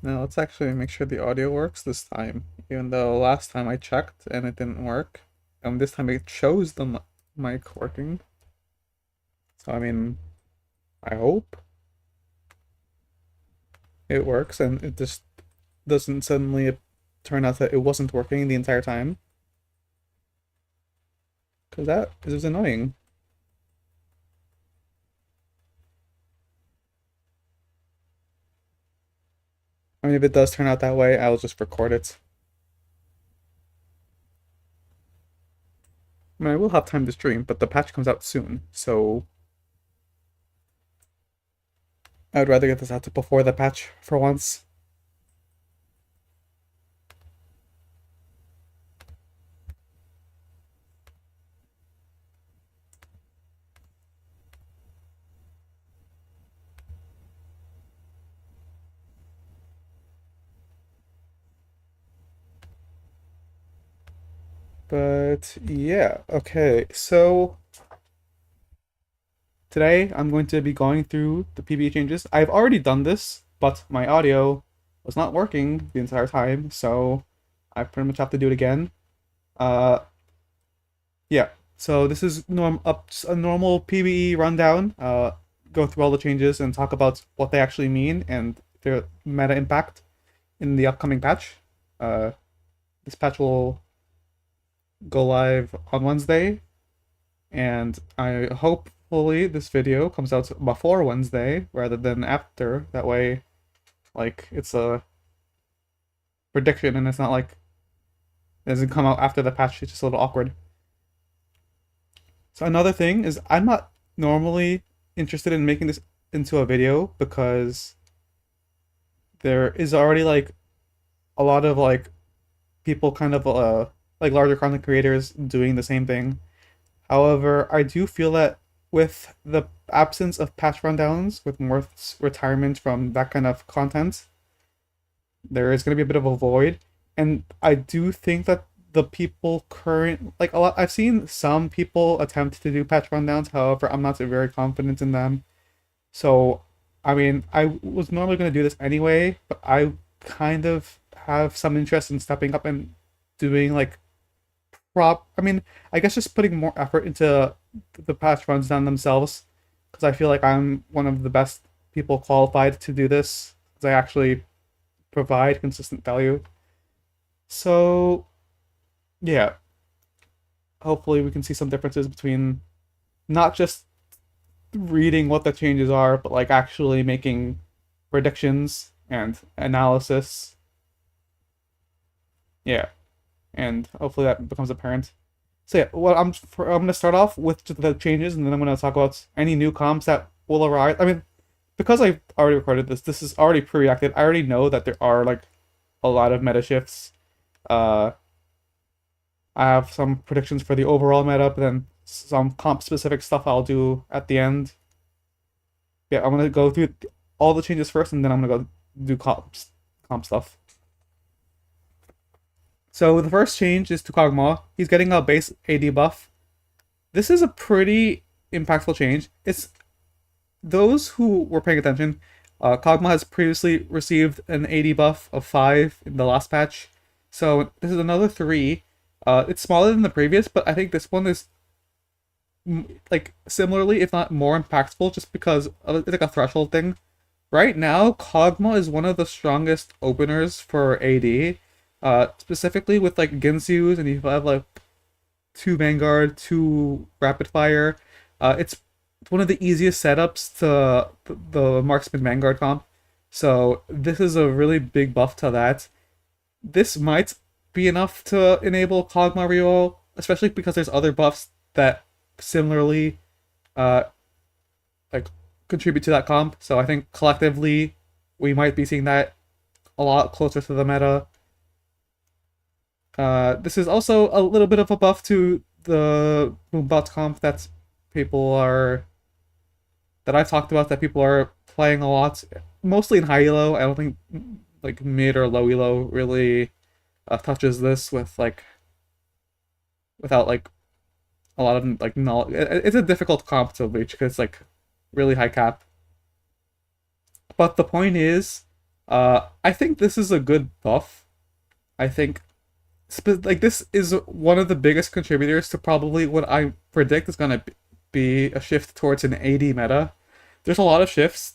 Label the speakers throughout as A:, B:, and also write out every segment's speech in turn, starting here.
A: Now let's actually make sure the audio works this time. Even though last time I checked and it didn't work. This time it shows the mic working. So I mean, I hope it works and it just doesn't suddenly turn out that it wasn't working the entire time. Because that is annoying. I mean, if it does turn out that way, I'll just record it. I mean, I will have time to stream, but the patch comes out soon, so I would rather get this out before the patch for once. But yeah, okay, so today I'm going to be going through the PBE changes. I've already done this, but my audio was not working the entire time, so I pretty much have to do it again. Uh, yeah, so this is a normal PBE rundown. Go through all the changes and talk about what they actually mean and their meta impact in the upcoming patch. Uh, this patch will go live on Wednesday, and I hopefully this video comes out before Wednesday rather than after. That way, like, it's a prediction and it's not like it doesn't come out after the patch. It's just a little awkward. So another thing is I'm not normally interested in making this into a video because there is already like a lot of like people kind of like larger content creators doing the same thing. However, I do feel that with the absence of patch rundowns, with Morth's retirement from that kind of content, there is going to be a bit of a void. And I do think that the people like a lot, I've seen some people attempt to do patch rundowns. However, I'm not very confident in them. So, I mean, I was normally going to do this anyway, but I kind of have some interest in stepping up and doing like I mean, I guess just putting more effort into the patch runs down themselves, because I feel like I'm one of the best people qualified to do this, because I actually provide consistent value. So, yeah, hopefully we can see some differences between not just reading what the changes are, but like actually making predictions and analysis. Yeah, and hopefully that becomes apparent. So yeah, well, I'm gonna start off with the changes, and then I'm gonna talk about any new comps that will arrive. I mean, because I've already recorded this, this is already pre-reacted. I already know that there are like a lot of meta shifts. Uh, I have some predictions for the overall meta, but then some comp specific stuff I'll do at the end. Yeah, I'm gonna go through all the changes first, and then I'm gonna go do comp stuff. So the first change is to Kog'Maw. He's getting a base AD buff. This is a pretty impactful change. It's those who were paying attention. Kog'Maw has previously received an AD buff of 5 in the last patch, so this is another 3. It's smaller than the previous, but I think this one is like similarly, if not more impactful, just because it's like a threshold thing. Right now, Kog'Maw is one of the strongest openers for AD. Specifically with like Ginsu's, and you have like 2 Vanguard, 2 Rapid Fire. It's one of the easiest setups to the Marksman Vanguard comp. So this is a really big buff to that. This might be enough to enable Kog'Maw reroll, especially because there's other buffs that similarly uh like contribute to that comp. So I think collectively we might be seeing that a lot closer to the meta. This is also a little bit of a buff to the Boombot comp that I've talked about, that people are playing a lot, mostly in high elo. I don't think like mid or low elo really touches this with like without like a lot of like knowledge. It's a difficult comp to reach because it's like really high cap. But the point is, I think this is a good buff. I think like this is one of the biggest contributors to probably what I predict is gonna be a shift towards an AD meta. There's a lot of shifts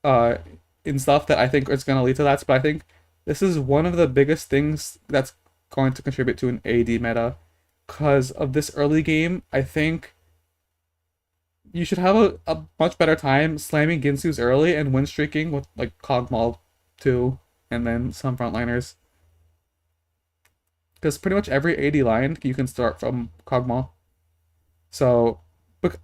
A: uh in stuff that I think is gonna lead to that, but I think this is one of the biggest things that's going to contribute to an AD meta. Because of this early game, I think you should have a much better time slamming Ginsu's early and win streaking with like Kog'Maw too, and then some frontliners. Because pretty much every AD line you can start from Kog'Maw. So bec-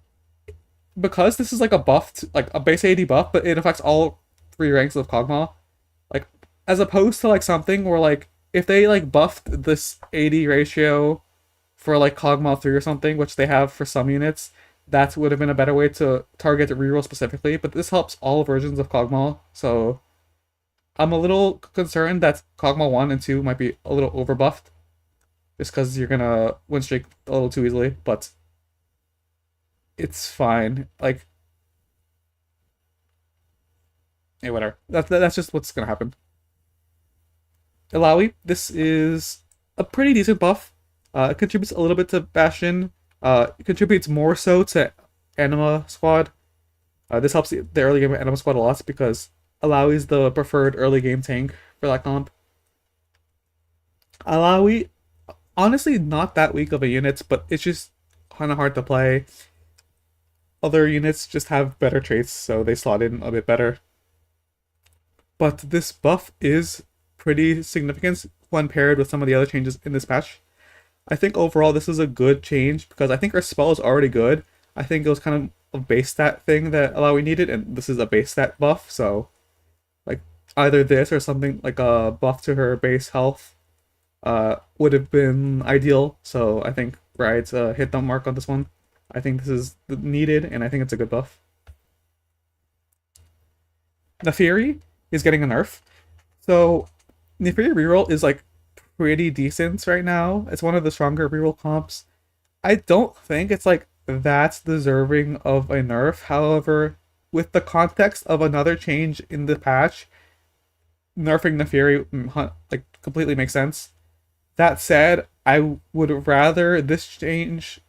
A: because this is like a buff, like a base AD buff, but it affects all three ranks of Kog'Maw. Like as opposed to like something where like if they like buffed this AD ratio for like Kog'Maw 3 or something, which they have for some units, that would have been a better way to target the reroll specifically. But this helps all versions of Kog'Maw, so I'm a little concerned that Kog'Maw 1 and 2 might be a little overbuffed just because you're gonna win streak a little too easily, but it's fine. Like, hey, whatever. That's just what's gonna happen. Ilaoi, this is a pretty decent buff. It contributes a little bit to Bastion. It contributes more so to Anima Squad. This helps the early game of Anima Squad a lot because Ilaoi is the preferred early game tank for that comp. Ilaoi, honestly, not that weak of a unit, but it's just kind of hard to play. Other units just have better traits, so they slot in a bit better. But this buff is pretty significant when paired with some of the other changes in this patch. I think overall this is a good change because I think our spell is already good. I think it was kind of a base stat thing that Alawi needed, and this is a base stat buff, so like either this or something like a buff to her base health would have been ideal. So I think Riot's hit the mark on this one. I think this is needed, and I think it's a good buff. Neferi is getting a nerf. So Neferi reroll is like pretty decent right now. It's one of the stronger reroll comps. I don't think it's like that's deserving of a nerf. However, with the context of another change in the patch, nerfing Neferi like completely makes sense. That said, I would rather this change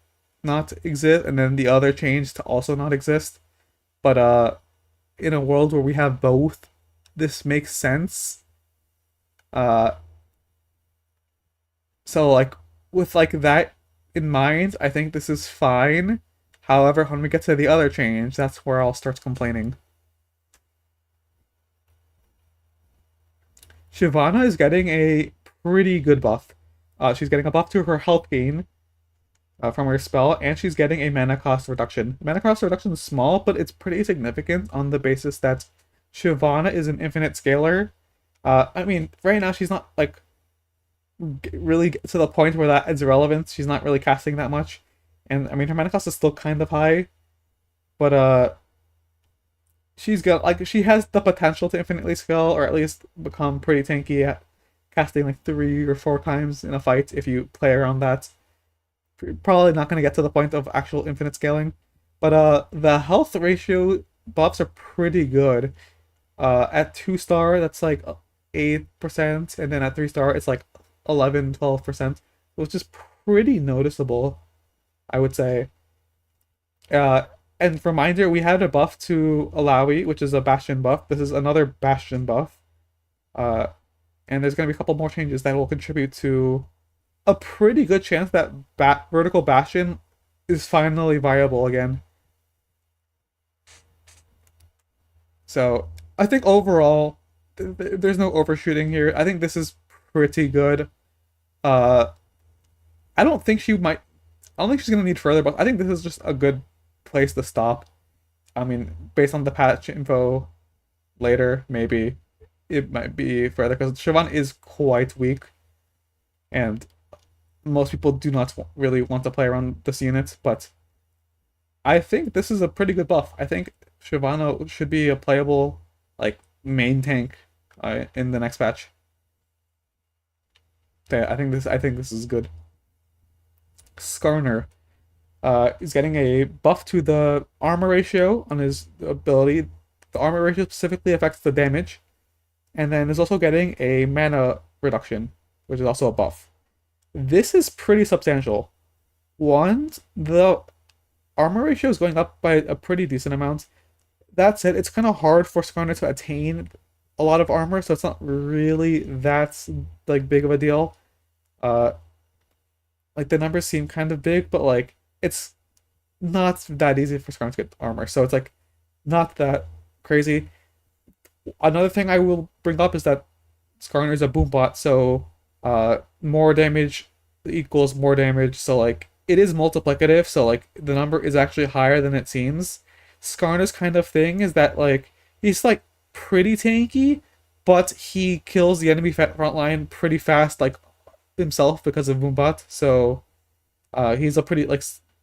A: not exist and then the other change to also not exist. But in a world where we have both, this makes sense. Uh so like with like that in mind, I think this is fine. However, when we get to the other change, that's where I'll start complaining. Shyvana is getting a pretty good buff. She's getting a buff to her health gain from her spell, and she's getting a mana cost reduction. Mana cost reduction is small, but it's pretty significant on the basis that Shyvana is an infinite scaler. I mean, right now she's not like really to the point where that is relevant. She's not really casting that much, and I mean her mana cost is still kind of high, but she's got like she has the potential to infinitely scale or at least become pretty tanky at casting like 3 or 4 times in a fight if you play around that. Probably not going to get to the point of actual infinite scaling, but the health ratio buffs are pretty good. At 2-star that's like 8%, and then at 3-star it's like 11-12%, which is pretty noticeable, I would say. And reminder, we had a buff to Alawi, which is a Bastion buff. This is another Bastion buff. Uh, and there's going to be a couple more changes that will contribute to a pretty good chance that Vertical Bastion is finally viable again. So I think overall, there's no overshooting here. I think this is pretty good. Uh, I don't think she might. I don't think she's gonna need further, but I think this is just a good place to stop. I mean, based on the patch info later, maybe it might be further because Siobhan is quite weak, and most people do not really want to play around this unit. But I think this is a pretty good buff. I think Shyvana should be a playable like main tank in the next patch. Okay, I think this is good. Skarner is getting a buff to the armor ratio on his ability. The armor ratio specifically affects the damage. and then is also getting a mana reduction, which is also a buff. This is pretty substantial. One, the armor ratio is going up by a pretty decent amount. That said, it's kind of hard for Skarner to attain a lot of armor, so it's not really that like big of a deal. Uh, like the numbers seem kind of big, but like it's not that easy for Skarner to get armor, so it's like not that crazy. Another thing I will bring up is that Skarner is a boom bot, so more damage equals more damage. So like it is multiplicative, so like the number is actually higher than it seems. Skarner's kind of thing is that like he's like pretty tanky, but he kills the enemy front line pretty fast, like himself because of Boombot. So he's a pretty like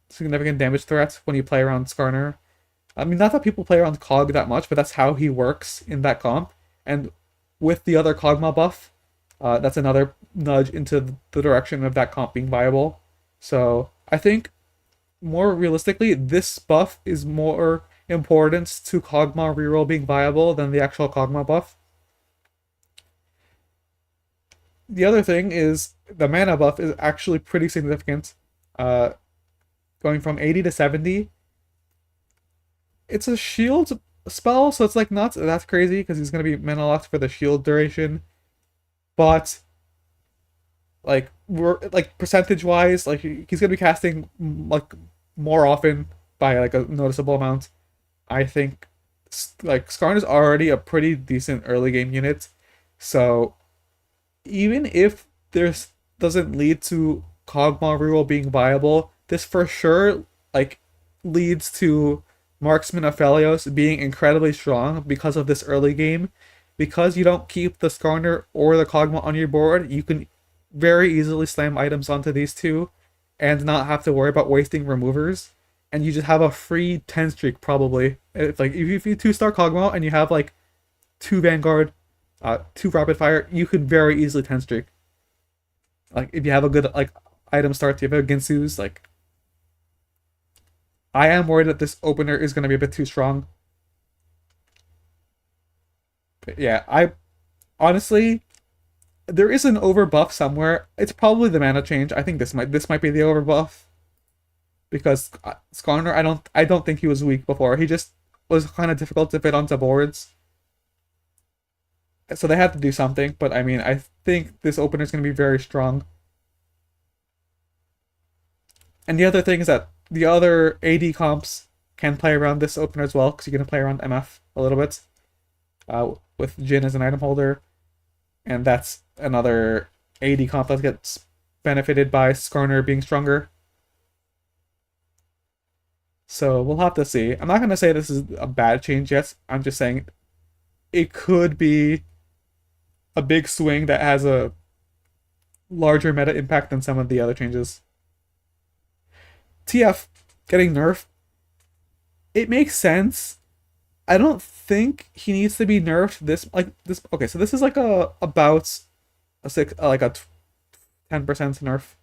A: significant damage threat when you play around Skarner. I mean, not that people play around Cog that much, but that's how he works in that comp. And with the other Kog'Maw buff, that's another nudge into the direction of that comp being viable. So I think more realistically, this buff is more important to Kog'Maw reroll being viable than the actual Kog'Maw buff. The other thing is the mana buff is actually pretty significant. Uh, Going from 80 to 70. It's a shield spell, so it's like not that crazy because he's gonna be mana locked for the shield duration. But like we're like percentage wise, like he's gonna be casting like more often by like a noticeable amount. I think like Skarn is already a pretty decent early game unit, so even if this doesn't lead to Kog'Maw reroll being viable, this for sure like leads to Marksman Aphelios being incredibly strong because of this early game. Because you don't keep the Skarner or the Kog'Maw on your board, you can very easily slam items onto these two and not have to worry about wasting removers. And you just have a free 10 streak probably. If like if you 2-star Kog'Maw and you have like 2 Vanguard, 2 Rapid Fire, you could very easily 10 streak. Like if you have a good like item start, you have a Ginsu's, like I am worried that this opener is gonna be a bit too strong. But yeah, I honestly there is an overbuff somewhere. It's probably the mana change. I think this might be the overbuff because Skarner, I don't think he was weak before. He just was kind of difficult to fit onto boards. So they had to do something, but I mean, I think this opener is going to be very strong. And the other thing is that the other AD comps can play around this opener as well, because you're going to play around MF a little bit with Jhin as an item holder. And that's another AD comp that gets benefited by Skarner being stronger. So we'll have to see. I'm not going to say this is a bad change yet. I'm just saying it could be a big swing that has a larger meta impact than some of the other changes. TF getting nerfed, it makes sense. I don't think he needs to be nerfed this like this. Okay, so this is like a about a six like a 10% nerf.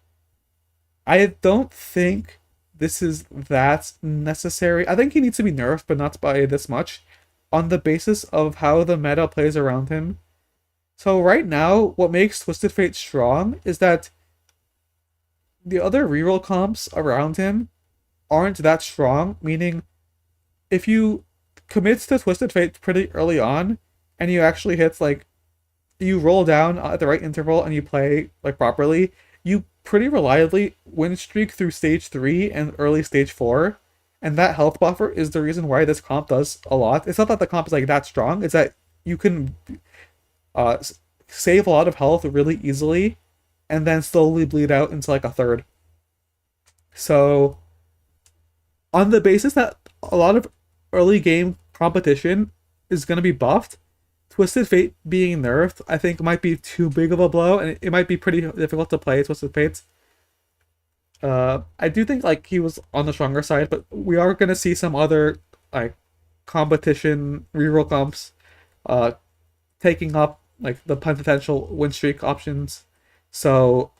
A: I don't think this is that necessary. I think he needs to be nerfed, but not by this much, on the basis of how the meta plays around him. So right now, what makes Twisted Fate strong is that the other reroll comps around him aren't that strong, meaning if you commit to Twisted Fate pretty early on and you actually hit like you roll down at the right interval and you play like properly, you pretty reliably win streak through stage 3 and early stage 4. And that health buffer is the reason why this comp does a lot. It's not that the comp is like that strong, it's that you can uh save a lot of health really easily and then slowly bleed out into like a third. So on the basis that a lot of early game competition is going to be buffed, Twisted Fate being nerfed, I think might be too big of a blow, and it might be pretty difficult to play Twisted Fate. I do think like he was on the stronger side, but we are going to see some other like competition reroll comps taking up like the potential win streak options. So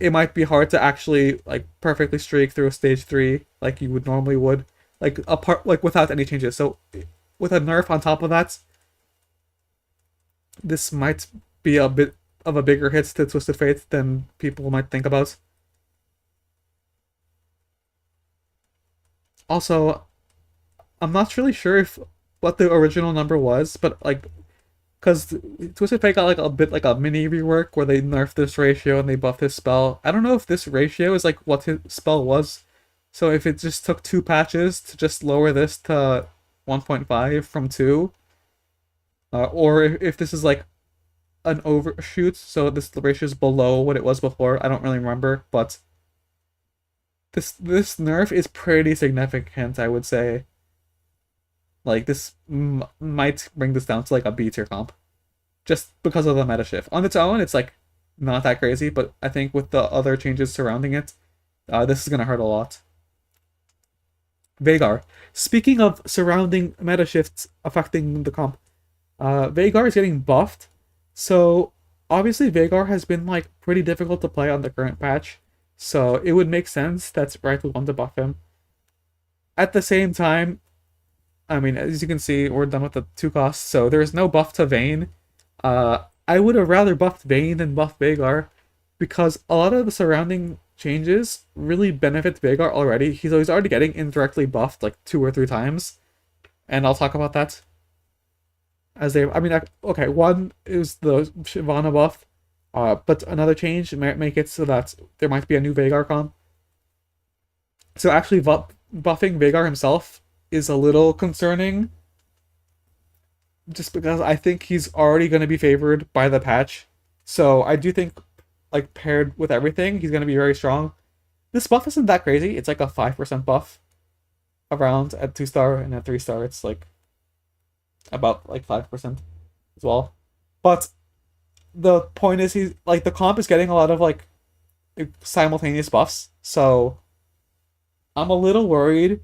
A: it might be hard to actually like perfectly streak through a stage 3 like you would normally would, like apart like without any changes. So with a nerf on top of that, this might be a bit of a bigger hit to Twisted Fate than people might think about. Also, I'm not really sure if what the original number was, but like, because Twisted Fate got like a bit like a mini rework where they nerfed this ratio and they buffed his spell. I don't know if this ratio is like what his spell was. So if it just took two patches to just lower this to 1.5 from 2, or if this is like an overshoot, so this ratio is below what it was before. I don't really remember, but this nerf is pretty significant, I would say. Like this might bring this down to like a B tier comp, just because of the meta shift. On its own, it's like not that crazy, but I think with the other changes surrounding it, this is gonna hurt a lot. Vagar. Speaking of surrounding meta shifts affecting the comp, Vagar is getting buffed. So obviously Vagar has been like pretty difficult to play on the current patch. So it would make sense that's right we want to buff him. At the same time, I mean, as you can see, we're done with the 2 costs, so there's no buff to Vayne. I would have rather buffed Vayne than buff Vagar, because a lot of the surrounding changes really benefit Vagar already. He's already getting indirectly buffed like 2 or 3 times, and I'll talk about that as they. I mean, okay, one is the Shyvana buff, but another change might make it so that there might be a new Vagar comp. So actually, buffing Vagar himself is a little concerning, just because I think he's already going to be favored by the patch. So I do think, like paired with everything, he's going to be very strong. This buff isn't that crazy. It's like a 5% buff around at 2-star, and at 3-star it's like about like 5% as well. But the point is, he's like the comp is getting a lot of like simultaneous buffs. So I'm a little worried.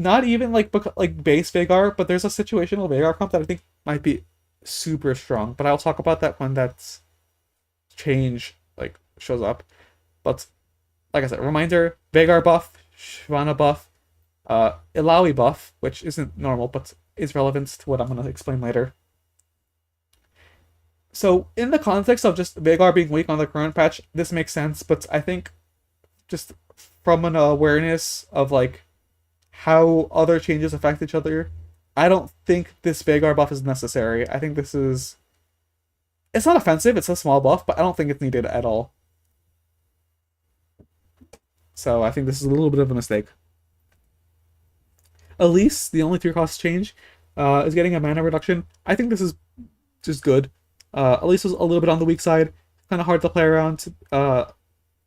A: Not even like base Vagar, but there's a situational Vagar comp that I think might be super strong. But I'll talk about that when that change like shows up. But like I said, reminder: Vagar buff, Shyvana buff, Illaoi buff, which isn't normal but is relevant to what I'm gonna explain later. So in the context of just Vagar being weak on the current patch, this makes sense. But I think just from an awareness of like how other changes affect each other, I don't think this Vagar buff is necessary. I think this is. It's not offensive, it's a small buff, but I don't think it's needed at all. So I think this is a little bit of a mistake. Elise, the only 3 cost change, is getting a mana reduction. I think this is just good. Elise was a little bit on the weak side, kind of hard to play around.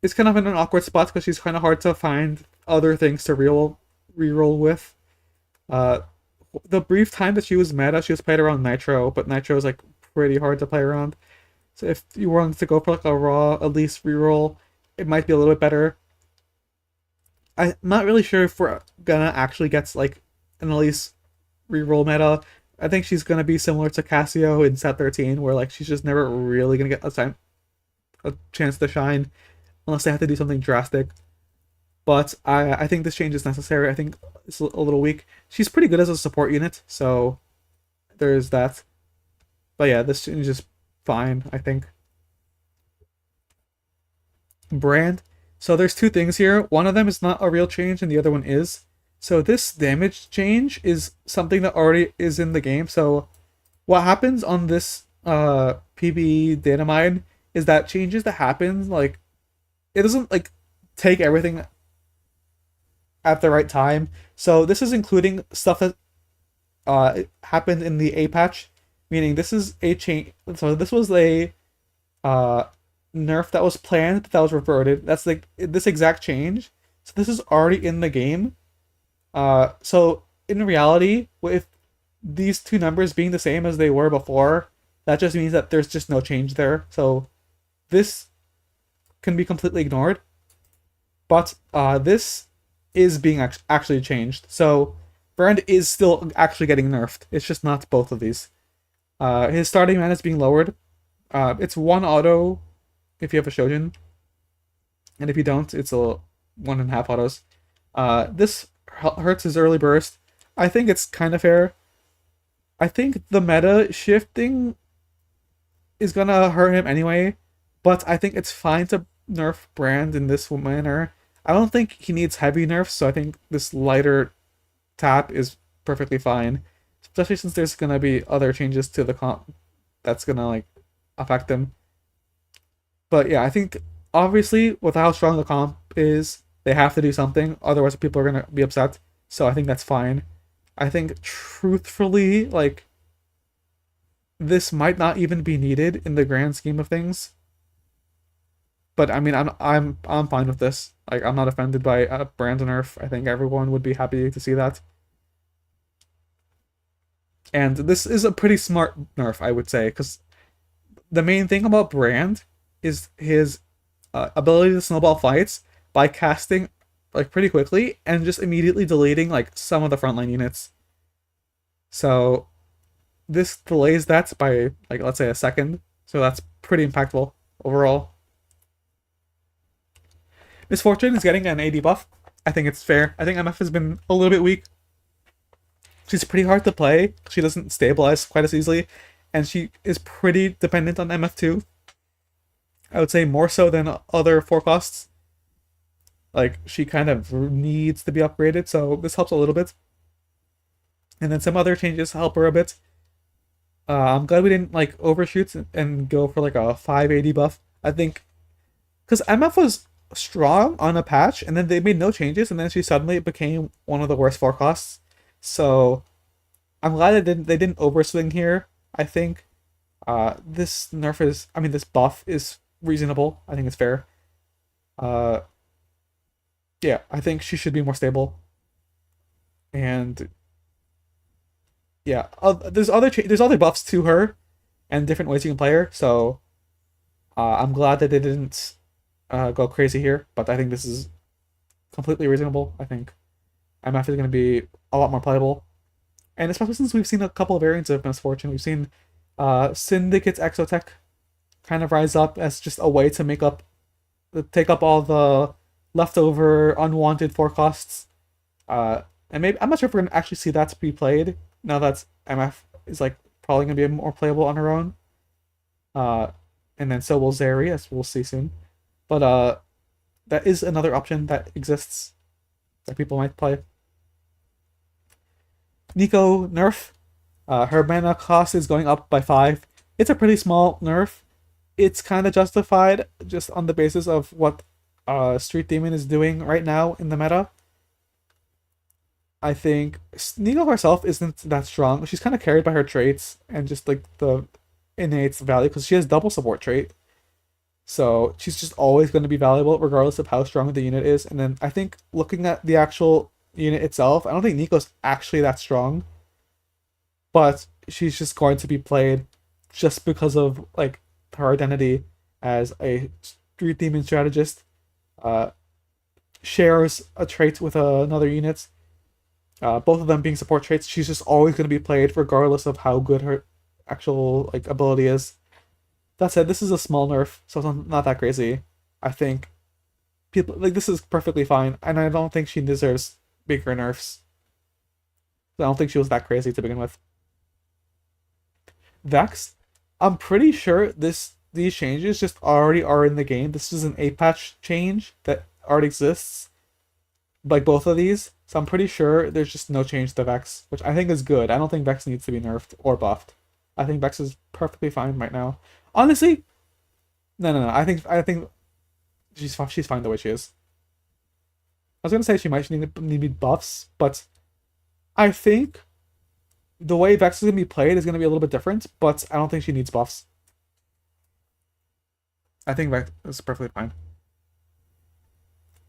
A: It's kind of in an awkward spot because she's kind of hard to find other things to reroll with. Uh, the brief time that she was meta, she was played around Nitro, but Nitro is like pretty hard to play around. So if you wanted to go for like a raw Elise reroll, it might be a little bit better. I'm not really sure if we're gonna actually get like an Elise reroll meta. I think she's gonna be similar to Cassio in set 13, where like she's just never really gonna get a chance to shine unless they have to do something drastic. But I think this change is necessary. I think it's a little weak. She's pretty good as a support unit, so there's that. But yeah, this change is fine, I think. Brand. So there's 2 things here. One of them is not a real change, and the other one is. So this damage change is something that already is in the game. So what happens on this PB data mine is that changes that happen, like it doesn't like take everything at the right time. So this is including stuff that happened in the A patch, meaning this is a change. So this was a uh nerf that was planned but that was reverted. That's like this exact change. So this is already in the game. So in reality, if these 2 numbers being the same as they were before, that just means that there's just no change there. So this can be completely ignored. But this is being actually changed. So Brand is still actually getting nerfed. It's just not both of these. His starting mana is being lowered. It's 1 auto if you have a Shojin, and if you don't, it's a 1.5 autos. This hurts his early burst. I think it's kind of fair. I think the meta shifting is gonna hurt him anyway, but I think it's fine to nerf Brand in this manner. I don't think he needs heavy nerfs, so I think this lighter tap is perfectly fine, especially since there's gonna be other changes to the comp that's gonna like affect him. But yeah, I think obviously with how strong the comp is, they have to do something, otherwise people are gonna be upset. So I think that's fine. I think truthfully, like this might not even be needed in the grand scheme of things. But I mean, I'm fine with this. Like, I'm not offended by Brandon Nerf. I think everyone would be happy to see that. And this is a pretty smart nerf, I would say, because the main thing about Brand is his ability to snowball fights by casting like pretty quickly and just immediately deleting like some of the frontline units. So this delays that by like let's say a second. So that's pretty impactful overall. Misfortune is getting an AD buff. I think it's fair. I think MF has been a little bit weak. She's pretty hard to play. She doesn't stabilize quite as easily, and she is pretty dependent on MF2. I would say more so than other forecasts. Like, she kind of needs to be upgraded, so this helps a little bit. And then some other changes help her a bit. I'm glad we didn't like overshoot and go for like a 580 buff. I think because MF was strong on a patch, and then they made no changes, and then she suddenly became one of the worst forecasts. So I'm glad they didn't overswing here. I think this nerf is, I mean, this buff is reasonable. I think it's fair. Uh, yeah, I think she should be more stable. And yeah, there's other buffs to her, and different ways you can play her. So I'm glad that they didn't go crazy here, but I think this is completely reasonable. I think MF is going to be a lot more playable, and especially since we've seen a couple of variants of Misfortune. We've seen Syndicate's Exotech kind of rise up as just a way to take up all the leftover unwanted forecasts. And maybe I'm not sure if we're gonna actually see that be played now that MF is like probably gonna be more playable on her own. Uh, and then so will Zeri, as we'll see soon. But that is another option that exists that people might play. Nico nerf. Her mana cost is going up by 5. It's a pretty small nerf. It's kind of justified just on the basis of what Street Demon is doing right now in the meta. I think Nico herself isn't that strong. She's kind of carried by her traits and just like the innate value because she has double support trait. So she's just always going to be valuable regardless of how strong the unit is. And then I think looking at the actual unit itself, I don't think Nico's actually that strong. But she's just going to be played just because of like her identity as a Street Demon strategist. Shares a trait with another unit. Both of them being support traits, she's just always going to be played regardless of how good her actual like ability is. That said, this is a small nerf, so it's not that crazy. I think people like this is perfectly fine, and I don't think she deserves bigger nerfs. I don't think she was that crazy to begin with. Vex, I'm pretty sure these changes just already are in the game. This is an 8-patch change that already exists, like both of these. So I'm pretty sure there's just no change to Vex, which I think is good. I don't think Vex needs to be nerfed or buffed. I think Vex is perfectly fine right now. Honestly, no. I think she's fine the way she is. I was gonna say she might need buffs, but I think the way Vex is gonna be played is gonna be a little bit different. But I don't think she needs buffs. I think Vex is perfectly fine.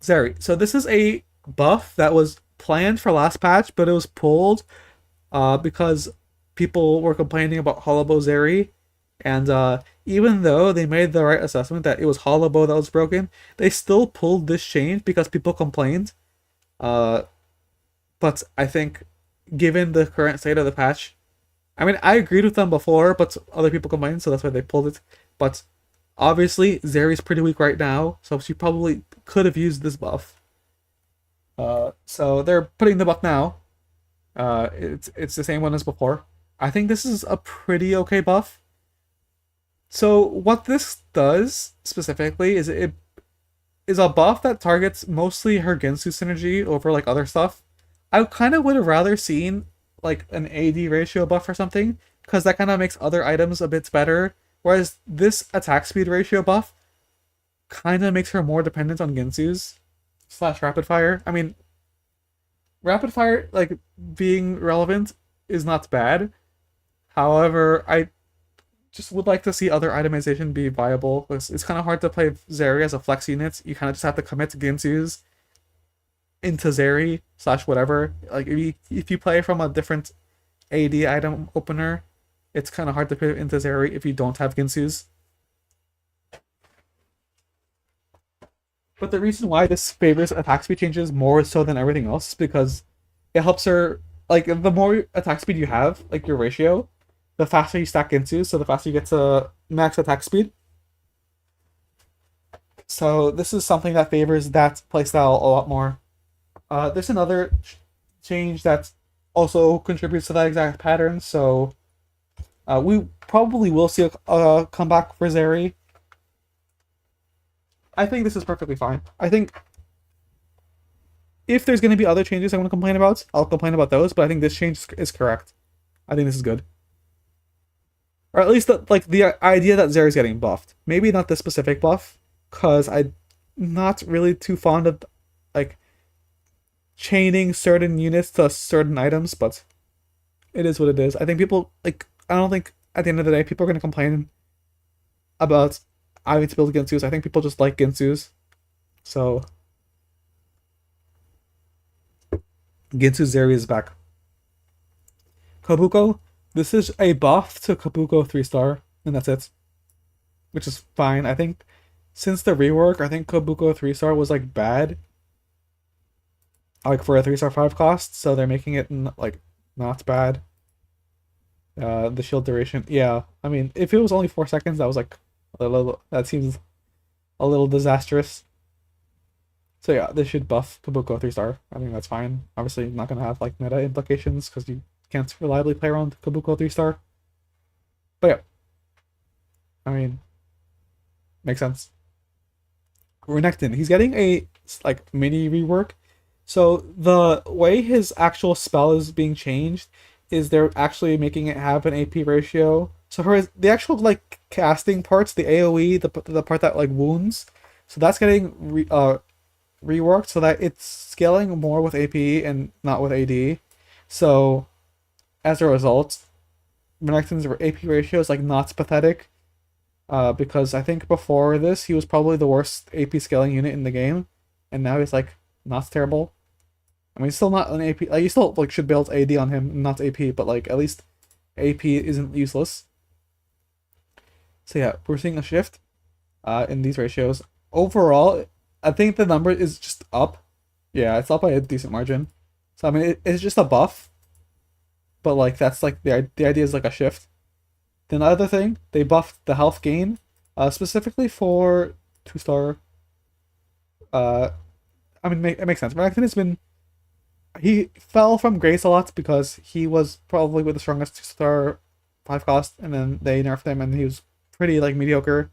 A: Zeri. So this is a buff that was planned for last patch, but it was pulled because people were complaining about Hollowbow Zeri. And even though they made the right assessment that it was Hollowbow that was broken, they still pulled this change because people complained. Uh, but I think, given the current state of the patch, I mean, I agreed with them before, but other people complained, so that's why they pulled it. But obviously, Zeri's pretty weak right now, so she probably could have used this buff. So they're putting the buff now. It's the same one as before. I think this is a pretty okay buff. So what this does specifically is it is a buff that targets mostly her Ginsu synergy over like other stuff. I kind of would have rather seen like an AD ratio buff or something, because that kind of makes other items a bit better. Whereas this attack speed ratio buff kind of makes her more dependent on Ginsu's slash rapid fire. I mean, rapid fire like being relevant is not bad. However, I just would like to see other itemization be viable. It's kind of hard to play Zeri as a flex unit. You kind of just have to commit to Ginsu's into Zeri slash whatever. Like if you play from a different AD item opener, it's kind of hard to put into Zeri if you don't have Ginsu's. But the reason why this favors attack speed changes more so than everything else is because it helps her. Like the more attack speed you have, like your ratio, the faster you stack into, so the faster you get to max attack speed. So this is something that favors that playstyle a lot more. There's another change that also contributes to that exact pattern. So we probably will see a comeback for Zeri. I think this is perfectly fine. I think if there's going to be other changes I want to complain about, I'll complain about those. But I think this change is correct. I think this is good, or at least the idea that Zeri's getting buffed. Maybe not the specific buff, cause I'm not really too fond of like chaining certain units to certain items, but it is what it is. I think people like. I don't think at the end of the day people are going to complain about having to build Ginsu's. I think people just like Ginsu's. So Ginsu Zeri is back. Kabuko, this is a buff to Kabuko 3-star, and that's it. Which is fine. I think since the rework, I think Kabuko 3-star was like bad. Like for a 3-star 5 cost, so they're making it like not bad. The shield duration, yeah. I mean, if it was only 4 seconds, that was like a little. That seems a little disastrous. So yeah, this should buff Kabuko 3-star. I think that's fine. Obviously, not gonna have like meta implications because you can't reliably play around Kabuko 3-star. But yeah, I mean, makes sense. Renekton, he's getting a like mini rework. So the way his actual spell is being changed is they're actually making it have an AP ratio. So for the actual like casting parts, the AOE, the part that like wounds, so that's getting reworked so that it's scaling more with AP and not with AD. So as a result, Renekton's AP ratio is like not pathetic. Because I think before this he was probably the worst AP scaling unit in the game, and now he's like not terrible. I mean, still not an AP. Like you still like should build AD on him, not AP, but like at least AP isn't useless. So yeah, we're seeing a shift in these ratios. Overall, I think the number is just up. Yeah, it's up by a decent margin. So I mean, it's just a buff, but like that's like the idea is like a shift. Then the other thing, they buffed the health gain, specifically for 2-star. Uh, I mean, it makes sense. Renekton has been he fell from grace a lot because he was probably with the strongest 2-star 5 cost, and then they nerfed him, and he was pretty like mediocre.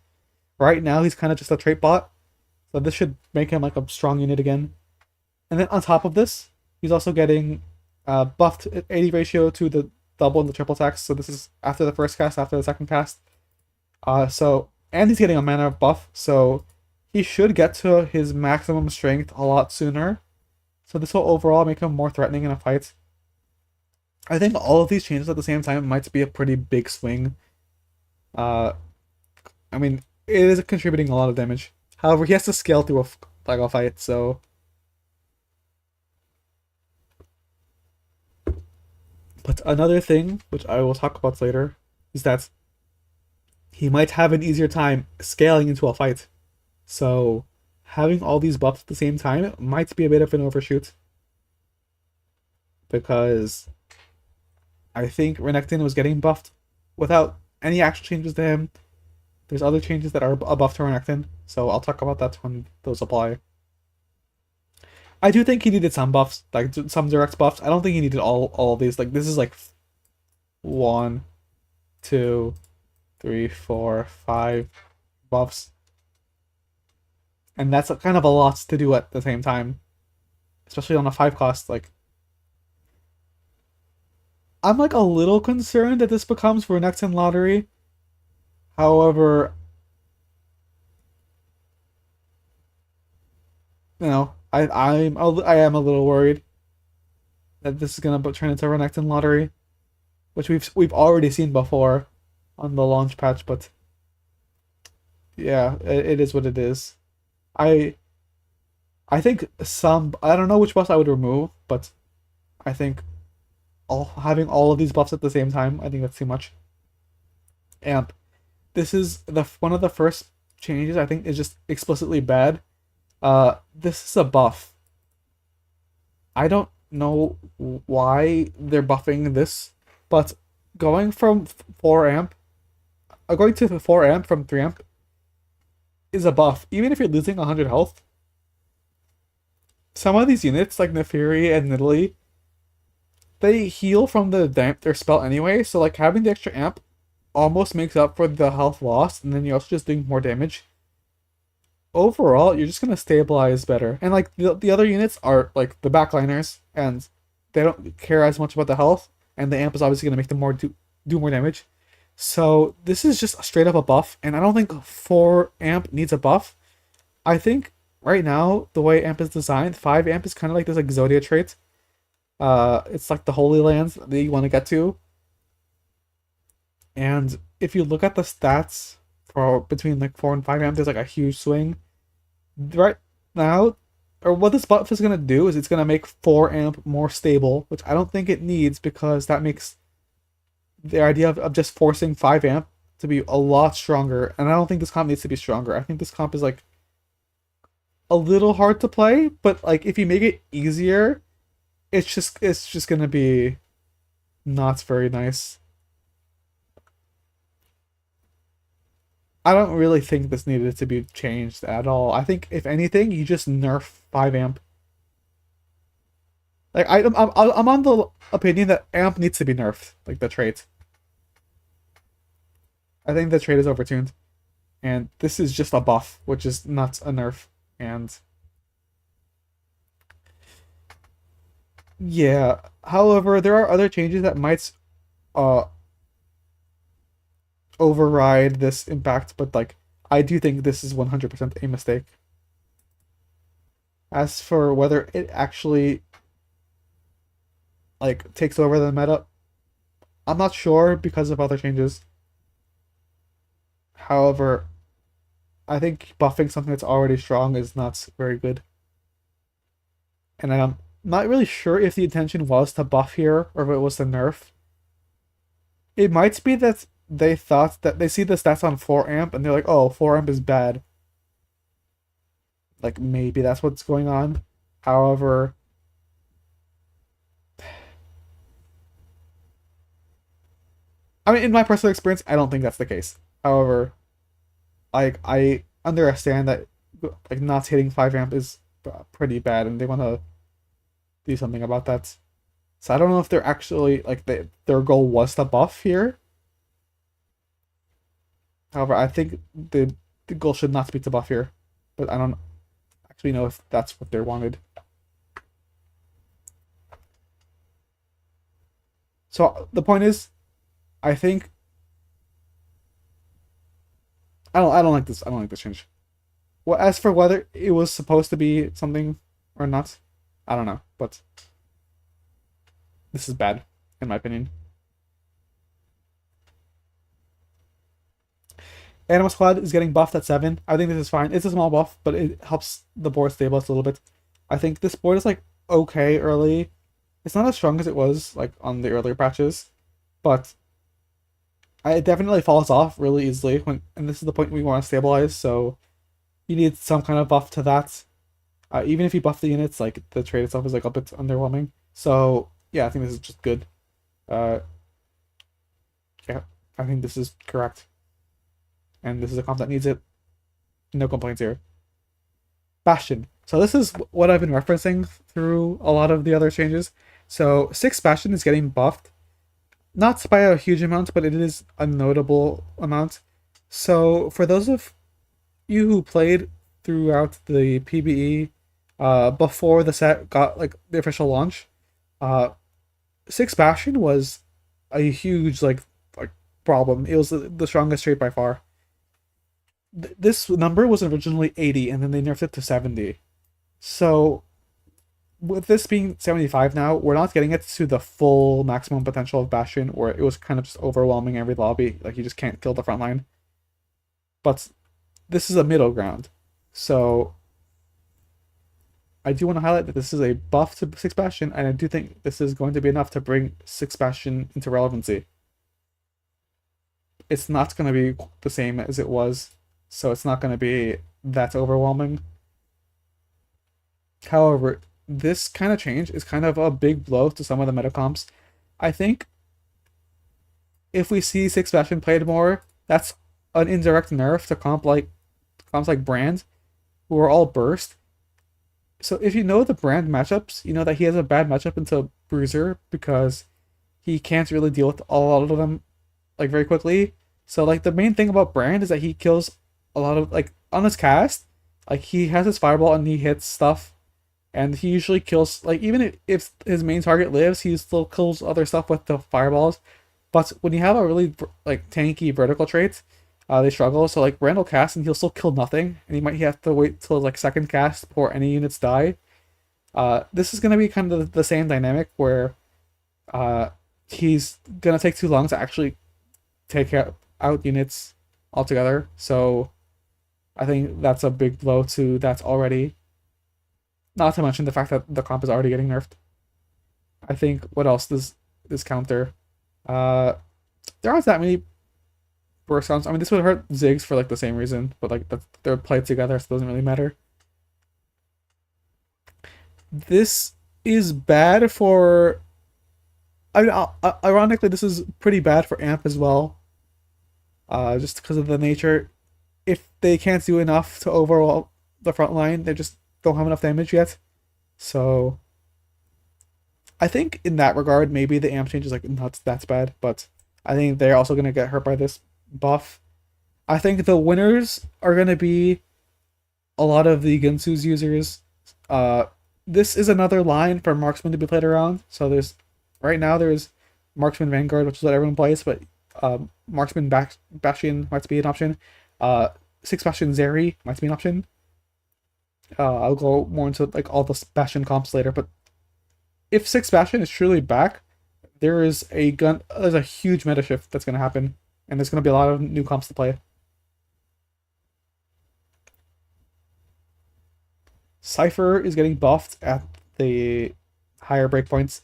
A: Right now, he's kind of just a trait bot, so this should make him like a strong unit again. And then on top of this, he's also getting buffed at 80 ratio to the double and the triple attacks. So this is after the first cast, after the second cast. And he's getting a mana buff, so he should get to his maximum strength a lot sooner. So this will overall make him more threatening in a fight. I think all of these changes at the same time might be a pretty big swing. Uh, I mean, it is contributing a lot of damage. However, he has to scale through a fight, so. But another thing, which I will talk about later, is that he might have an easier time scaling into a fight. So having all these buffs at the same time might be a bit of an overshoot. Because I think Renekton was getting buffed without any actual changes to him. There's other changes that are a buff to Renekton, so I'll talk about that when those apply. I do think he needed some buffs, like some direct buffs. I don't think he needed all of these. Like this is like 1, 2, three, four, five buffs, and that's kind of a lot to do at the same time, especially on a 5 cost. Like, I'm like a little concerned that this becomes for next in lottery. However, I am a little worried that this is gonna turn into Renekton lottery, which we've already seen before on the launch patch. But yeah, it is what it is. I I think some I don't know which buffs I would remove, but I think all having all of these buffs at the same time, I think that's too much. Amp. This is the one of the first changes I think is just explicitly bad. This is a buff. I don't know why they're buffing this, but going from 4 amp, going to 4 amp from 3 amp is a buff. Even if you're losing 100 health, some of these units like Neferi and Nidalee, they heal from the damp their spell anyway. So like having the extra amp almost makes up for the health lost, and then you're also just doing more damage. Overall, you're just gonna stabilize better. And like the other units are like the backliners, and they don't care as much about the health, and the amp is obviously gonna make them do more damage. So this is just straight up a buff, and I don't think 4 amp needs a buff. I think right now the way amp is designed, 5 amp is kind of like this like Zodia trait. It's like the Holy Lands that you want to get to, and if you look at the stats for between like 4 and 5 amp, there's like a huge swing. Right now, or what this buff is gonna do is it's gonna make 4 amp more stable, which I don't think it needs because that makes the idea of just forcing 5 amp to be a lot stronger, and I don't think this comp needs to be stronger. I think this comp is like a little hard to play, but like if you make it easier, it's just gonna be not very nice. I don't really think this needed to be changed at all. I think if anything, you just nerf 5 amp. Like I'm on the opinion that amp needs to be nerfed, like the trait. I think the trait is overtuned, and this is just a buff, which is not a nerf. And yeah, however, there are other changes that might uh override this impact, but like I do think this is 100% a mistake. As for whether it actually like takes over the meta, I'm not sure because of other changes. However, I think buffing something that's already strong is not very good. And I'm not really sure if the intention was to buff here or if it was to nerf. It might be that they thought that they see the stats on 4 amp and they're like, oh, 4 amp is bad. Like maybe that's what's going on. However, I mean, in my personal experience, I don't think that's the case. However, like I understand that like not hitting 5 amp is pretty bad, and they want to do something about that. So I don't know if they're actually like their goal was to buff here. However, I think the goal should not be to buff here, but I don't actually know if that's what they wanted. So the point is, I think I don't like this. I don't like this change. Well, as for whether it was supposed to be something or not, I don't know. But this is bad, in my opinion. Animal Squad is getting buffed at 7. I think this is fine. It's a small buff, but it helps the board stabilize a little bit. I think this board is like okay early. It's not as strong as it was like on the earlier patches, but it definitely falls off really easily when, and this is the point we want to stabilize. So you need some kind of buff to that. Even if you buff the units, like the trade itself is like a bit underwhelming. So yeah, I think this is just good. Uh, yeah, I think this is correct, and this is a comp that needs it. No complaints here. Bastion. So this is what I've been referencing through a lot of the other changes. So 6 Bastion is getting buffed. Not by a huge amount, but it is a notable amount. So for those of you who played throughout the PBE before the set got like the official launch, uh, Six Bastion was a huge like problem. It was the strongest trait by far. This number was originally 80, and then they nerfed it to 70. So with this being 75 now, we're not getting it to the full maximum potential of Bastion, where it was kind of just overwhelming every lobby. Like you just can't kill the front line. But this is a middle ground. So I do want to highlight that this is a buff to Six Bastion, and I do think this is going to be enough to bring Six Bastion into relevancy. It's not going to be the same as it was, so it's not going to be that overwhelming. However, this kind of change is kind of a big blow to some of the meta comps. I think if we see Six Bastion played more, that's an indirect nerf to comps like Brand, who are all burst. So if you know the Brand matchups, you know that he has a bad matchup into Bruiser because he can't really deal with a lot of them like very quickly. So like the main thing about Brand is that he kills a lot of like on his cast, like he has his fireball and he hits stuff, and he usually kills like even if his main target lives, he still kills other stuff with the fireballs. But when you have a really like tanky vertical trait, they struggle. So like Randall cast and he'll still kill nothing, and he might have to wait till like second cast before any units die. This is gonna be kind of the same dynamic where he's gonna take too long to actually take out units altogether. So I think that's a big blow to that already. Not to mention the fact that the comp is already getting nerfed. I think what else does this counter? Uh, there aren't that many burst counts. I mean, this would hurt Ziggs for like the same reason, but like they're played together, so it doesn't really matter. This is bad for. I mean, ironically, this is pretty bad for Amp as well. Just because of the nature. If they can't do enough to overall the front line, they just don't have enough damage yet. So I think in that regard, maybe the amp change is like not that's bad, but I think they're also gonna get hurt by this buff. I think the winners are gonna be a lot of the Ginsu's users. Uh, this is another line for marksman to be played around. So there's right now there's marksman Vanguard, which is what everyone plays, but marksman Bastion might be an option. Uh, Six Bastion Zeri might be an option. I'll go more into like all the Bastion comps later, but if Six Bastion is truly back, there's a huge meta shift that's gonna happen, and there's gonna be a lot of new comps to play. Cypher is getting buffed at the higher breakpoints.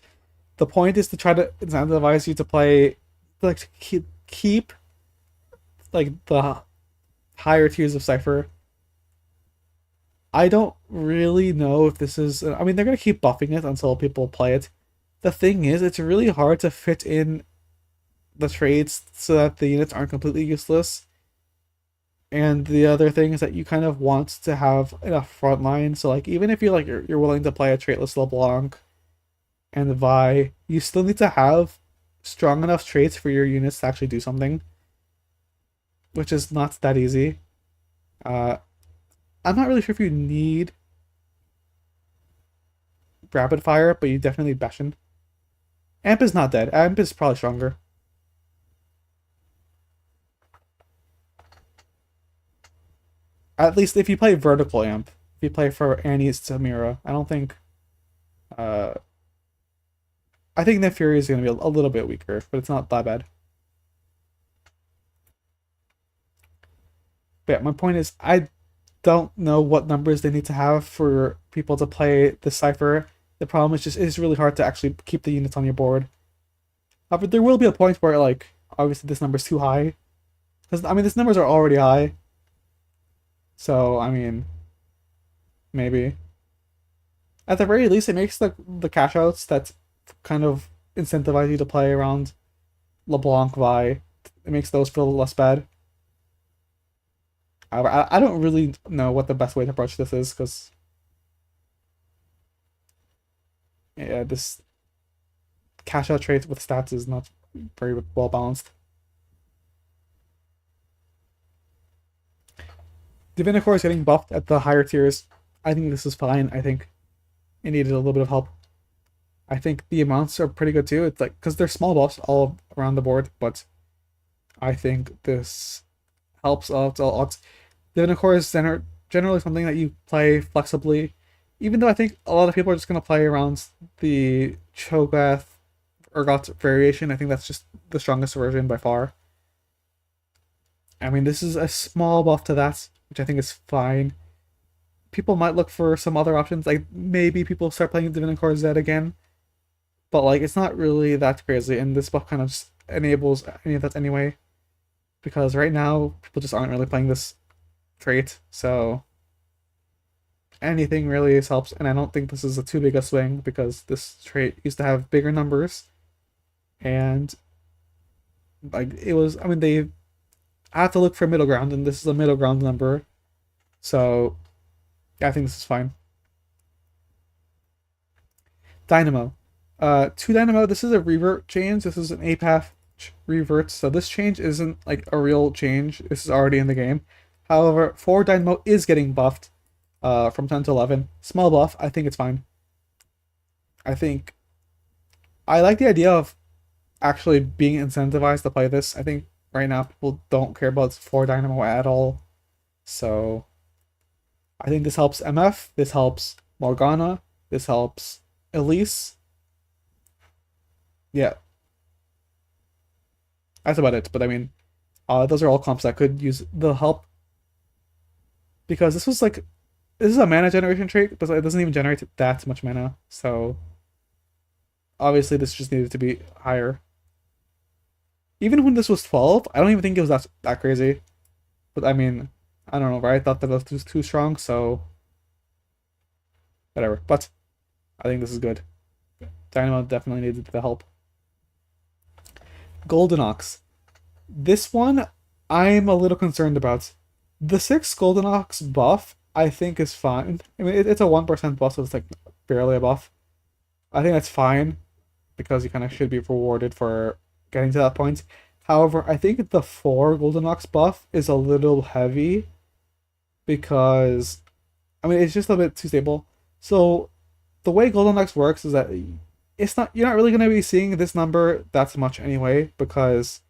A: The point is to try to incentivize you to play, like keep like the higher tiers of Cypher. I don't really know if this is. I mean, they're gonna keep buffing it until people play it. The thing is, it's really hard to fit in the trades so that the units aren't completely useless. And the other thing is that you kind of want to have a front line. So like even if you're willing to play a traitless LeBlanc and Vi, you still need to have strong enough traits for your units to actually do something, which is not that easy. Uh, I'm not really sure if you need rapid fire, but you definitely need Bastion. Amp is not dead. Amp is probably stronger. At least if you play vertical Amp. If you play for Annie's Samira, I don't think. Uh, I think Net Fury is going to be a little bit weaker, but it's not that bad. But yeah, my point is, I don't know what numbers they need to have for people to play the Cypher. The problem is just it's really hard to actually keep the units on your board. But there will be a point where like obviously this number's too high. Because I mean these numbers are already high. So I mean maybe. At the very least it makes the cash outs that kind of incentivize you to play around LeBlanc Vi. It makes those feel less bad. I don't really know what the best way to approach this is because yeah, this cash out trade with stats is not very well balanced. Divinicore is getting buffed at the higher tiers. I think this is fine. I think it needed a little bit of help. I think the amounts are pretty good too. It's like because they're small buffs all around the board, but I think this helps out a lot. Divinicore is generally something that you play flexibly, even though I think a lot of people are just gonna play around the Cho'Gath Urgot variation. I think that's just the strongest version by far. I mean, this is a small buff to that, which I think is fine. People might look for some other options, like maybe people start playing Divinicore Z again, but like it's not really that crazy, and this buff kind of just enables any of that anyway, because right now people just aren't really playing this trait, so anything really helps, and I don't think this is a too big a swing because this trait used to have bigger numbers, and like it was, I mean, they have to look for middle ground, and this is a middle ground number, so I think this is fine. Dynamo. To Dynamo, this is a revert change. This is an APAF revert, so this change isn't like a real change. This is already in the game. However, 4 Dynamo is getting buffed from 10 to 11. Small buff, I think it's fine. I think I like the idea of actually being incentivized to play this. I think right now people don't care about 4 Dynamo at all. So I think this helps MF, this helps Morgana, this helps Elise. Yeah, that's about it. But I mean, those are all comps that could use the help because this is a mana generation trait, but it doesn't even generate that much mana. So obviously this just needed to be higher. Even when this was 12, I don't even think it was that crazy. But I mean, I don't know, right? I thought that was too strong, so whatever. But I think this is good. Dynamo definitely needed the help. Golden Ox. This one I'm a little concerned about. The 6 Golden Ox buff I think is fine. I mean it's a 1% buff, so it's like barely a buff. I think that's fine because you kind of should be rewarded for getting to that point. However, I think the 4 Golden Ox buff is a little heavy because I mean it's just a bit too stable. So the way Golden Ox works is that it's not you're not really gonna be seeing this number that much anyway because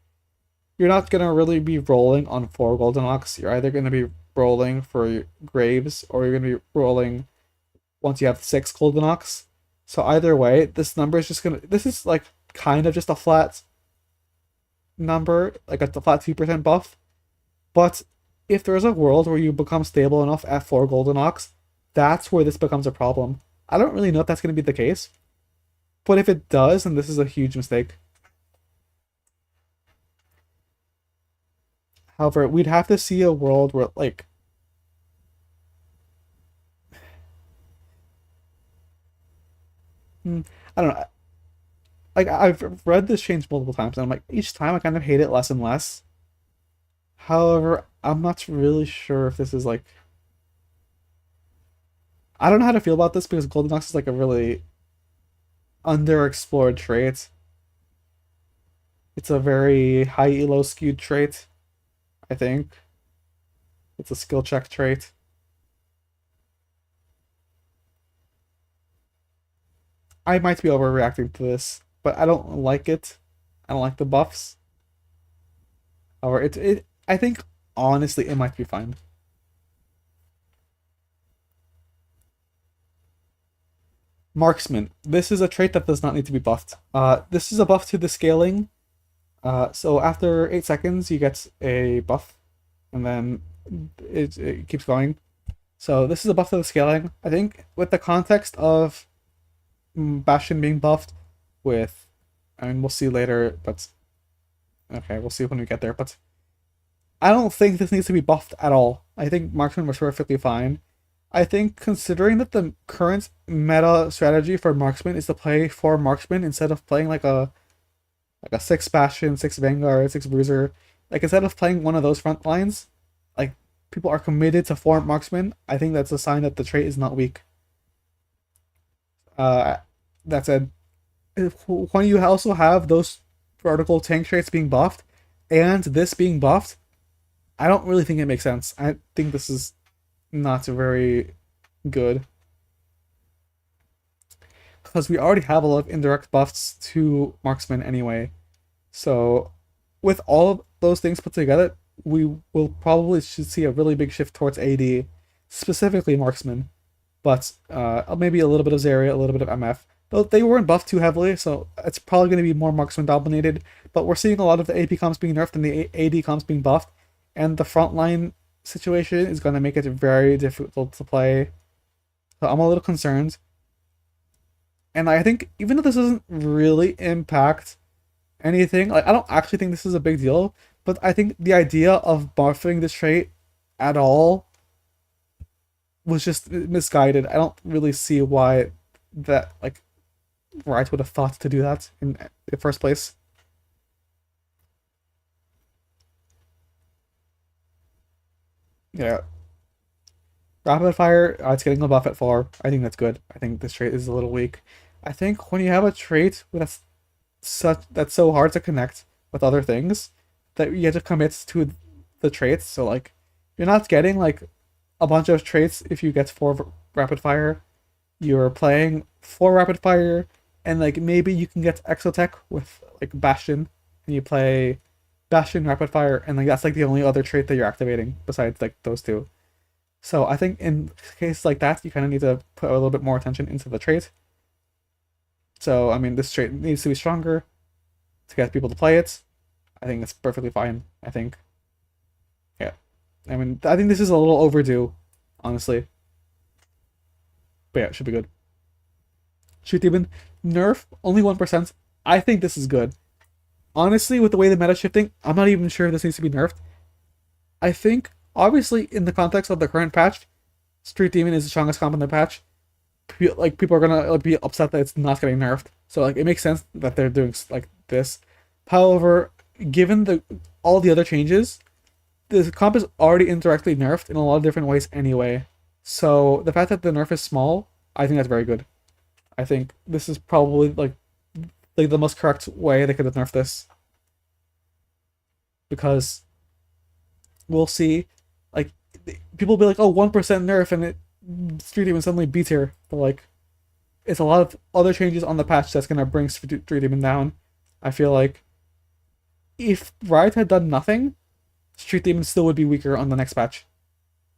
A: you're not gonna really be rolling on 4 Golden Ox. You're either gonna be rolling for Graves or you're gonna be rolling once you have 6 Golden Ox. So either way, this number is just gonna this is like kind of just a flat number, like a flat 2% buff. But if there's a world where you become stable enough at 4 Golden Ox, that's where this becomes a problem. I don't really know if that's going to be the case, but if it does, then this is a huge mistake. However, we'd have to see a world where, like, I don't know. Like, I've read this change multiple times, and I'm like, each time I kind of hate it less and less. However, I'm not really sure if this is like, I don't know how to feel about this because Golden Ox is like a really underexplored trait. It's a very high elo skewed trait, I think. It's a skill check trait. I might be overreacting to this, but I don't like it. I don't like the buffs. Or it I think honestly it might be fine. Marksman. This is a trait that does not need to be buffed. This is a buff to the scaling. So after 8 seconds you get a buff, and then it keeps going. So this is a buff to the scaling. I think with the context of Bastion being buffed, with I mean we'll see later, but okay, we'll see when we get there. But I don't think this needs to be buffed at all. I think Marksman was perfectly fine. I think considering that the current meta strategy for Marksman is to play 4 Marksman instead of playing like a 6 Bastion, 6 Vanguard, 6 Bruiser, like instead of playing one of those front lines, like people are committed to 4 Marksman, I think that's a sign that the trait is not weak. Uh, that said, when you also have those vertical tank traits being buffed and this being buffed, I don't really think it makes sense. I think this is not very good because we already have a lot of indirect buffs to marksman anyway. So with all of those things put together, we will probably should see a really big shift towards AD, specifically marksman, but maybe a little bit of Zarya, a little bit of MF. Though they weren't buffed too heavily, so it's probably going to be more marksman dominated. But we're seeing a lot of the AP comps being nerfed and the AD comps being buffed, and the frontline situation is going to make it very difficult to play. So I'm a little concerned. And I think even though this doesn't really impact anything, like I don't actually think this is a big deal, but I think the idea of buffing this trait at all was just misguided. I don't really see why that like Riot would have thought to do that in the first place. Yeah, rapid fire. It's getting a buff at 4. I think that's good. I think this trait is a little weak. I think when you have a trait that's so hard to connect with other things that you have to commit to the traits. So like you're not getting like a bunch of traits if you get 4 rapid fire. You're playing 4 rapid fire and like maybe you can get exotech with like Bastion and you play Bastion rapid fire and like that's like the only other trait that you're activating besides like those two. So I think in cases like that you kind of need to put a little bit more attention into the trait. So I mean this trait needs to be stronger to get people to play it. I think that's perfectly fine. I think. Yeah. I mean, I think this is a little overdue, honestly. But yeah, it should be good. Street Demon, nerf, only 1%. I think this is good. Honestly, with the way the meta shifting, I'm not even sure if this needs to be nerfed. I think, obviously, in the context of the current patch, Street Demon is the strongest comp in the patch. Like, people are gonna like, be upset that it's not getting nerfed. So, like, it makes sense that they're doing, like, this. However, given all the other changes, the comp is already indirectly nerfed in a lot of different ways anyway. So the fact that the nerf is small, I think that's very good. I think this is probably like the most correct way they could have nerfed this. Because we'll see, like people will be like, oh, 1% nerf and it Street Demon suddenly B tier. But like it's a lot of other changes on the patch that's gonna bring Street Demon down. I feel like if Riot had done nothing, Street Demon still would be weaker on the next patch.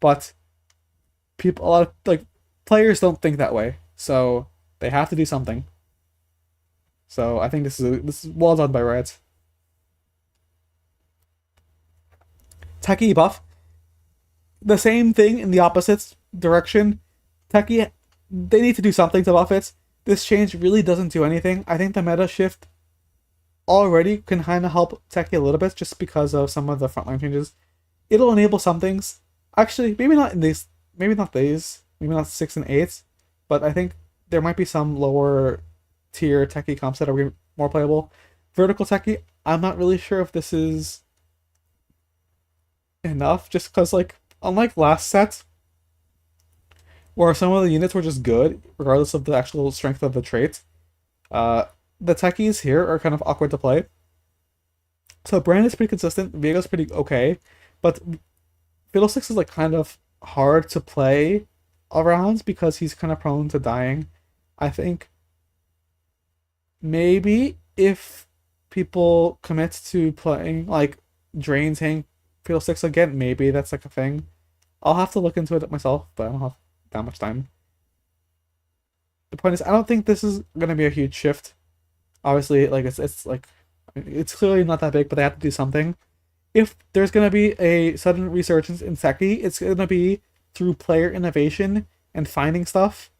A: But a lot of like players don't think that way, so they have to do something. So I think this is well done by Riot. Techie buff, the same thing in the opposite direction. Techie, they need to do something to buff it. This change really doesn't do anything. I think the meta shift already can kind of help Techie a little bit just because of some of the frontline changes. It'll enable some things. Actually, maybe not in these. Maybe not these. Maybe not 6 and 8. But I think there might be some lower tier Techie comps that are more playable. Vertical Techie, I'm not really sure if this is enough. Just because, like, unlike last set, where some of the units were just good, regardless of the actual strength of the trait, the techies here are kind of awkward to play. So Brand is pretty consistent, Viego's pretty okay, but Fiddlesticks is like kind of hard to play around because he's kind of prone to dying. I think maybe if people commit to playing like Drain Tank Fiddlesticks again, maybe that's like a thing. I'll have to look into it myself, but I don't have that much time. The point is, I don't think this is gonna be a huge shift. Obviously, like it's like it's clearly not that big, but they have to do something. If there's gonna be a sudden resurgence in Seki, it's gonna be through player innovation and finding stuff,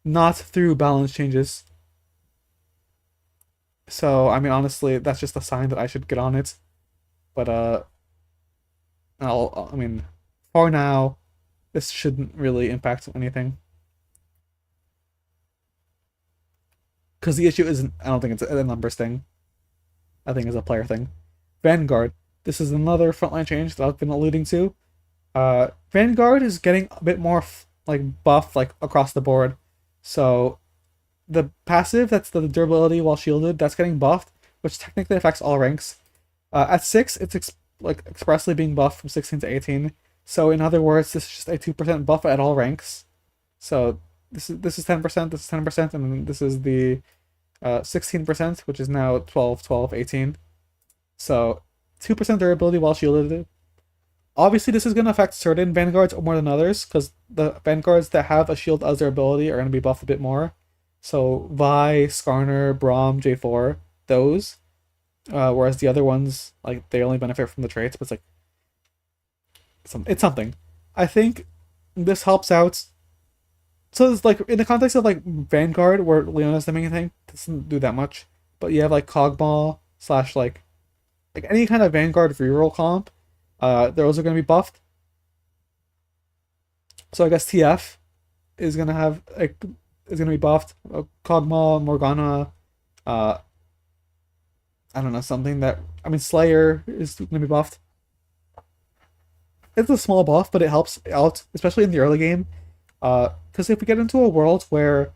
A: not through balance changes. So I mean, honestly, that's just a sign that I should get on it. But I mean, for now, this shouldn't really impact anything. Because the issue isn't, I don't think it's a numbers thing. I think it's a player thing. Vanguard. This is another frontline change that I've been alluding to. Vanguard is getting a bit more like buff like across the board. So the passive, that's the durability while shielded, that's getting buffed, which technically affects all ranks. At 6, it's like expressly being buffed from 16 to 18. So in other words, this is just a 2% buff at all ranks. So this is 10%, this is 10%, and then this is the 16%, which is now 12, 12, 18. So 2% durability while shielded. Obviously, this is going to affect certain vanguards more than others, because the vanguards that have a shield as their ability are going to be buffed a bit more. So Vi, Skarner, Braum, J4, those. Whereas the other ones, like, they only benefit from the traits, but it's like it's something. I think this helps out. So it's like in the context of like Vanguard, where Leona's the main thing, doesn't do that much. But you have like Cogmaw slash like any kind of Vanguard reroll comp, those are gonna be buffed. So I guess TF is gonna have like is gonna be buffed. Cogmaw, Morgana, uh, I don't know, something that I mean Slayer is gonna be buffed. It's a small buff, but it helps out, especially in the early game. Because if we get into a world where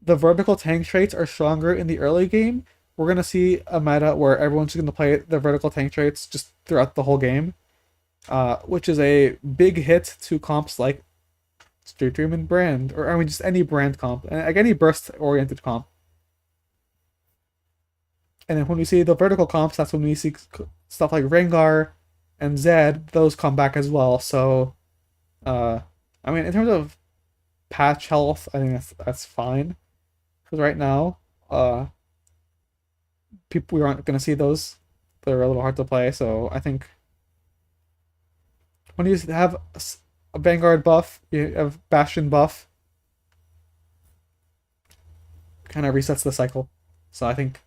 A: the vertical tank traits are stronger in the early game, we're gonna see a meta where everyone's gonna play the vertical tank traits just throughout the whole game, which is a big hit to comps like Street Dream and Brand, or I mean just any brand comp, and like any burst-oriented comp. And then when we see the vertical comps, that's when we see stuff like Rengar and Zed, those come back as well. So, I mean, in terms of patch health, I think that's fine. Because right now, we aren't gonna see those. They're a little hard to play. So I think when you have a Vanguard buff, you have Bastion buff, kind of resets the cycle. So I think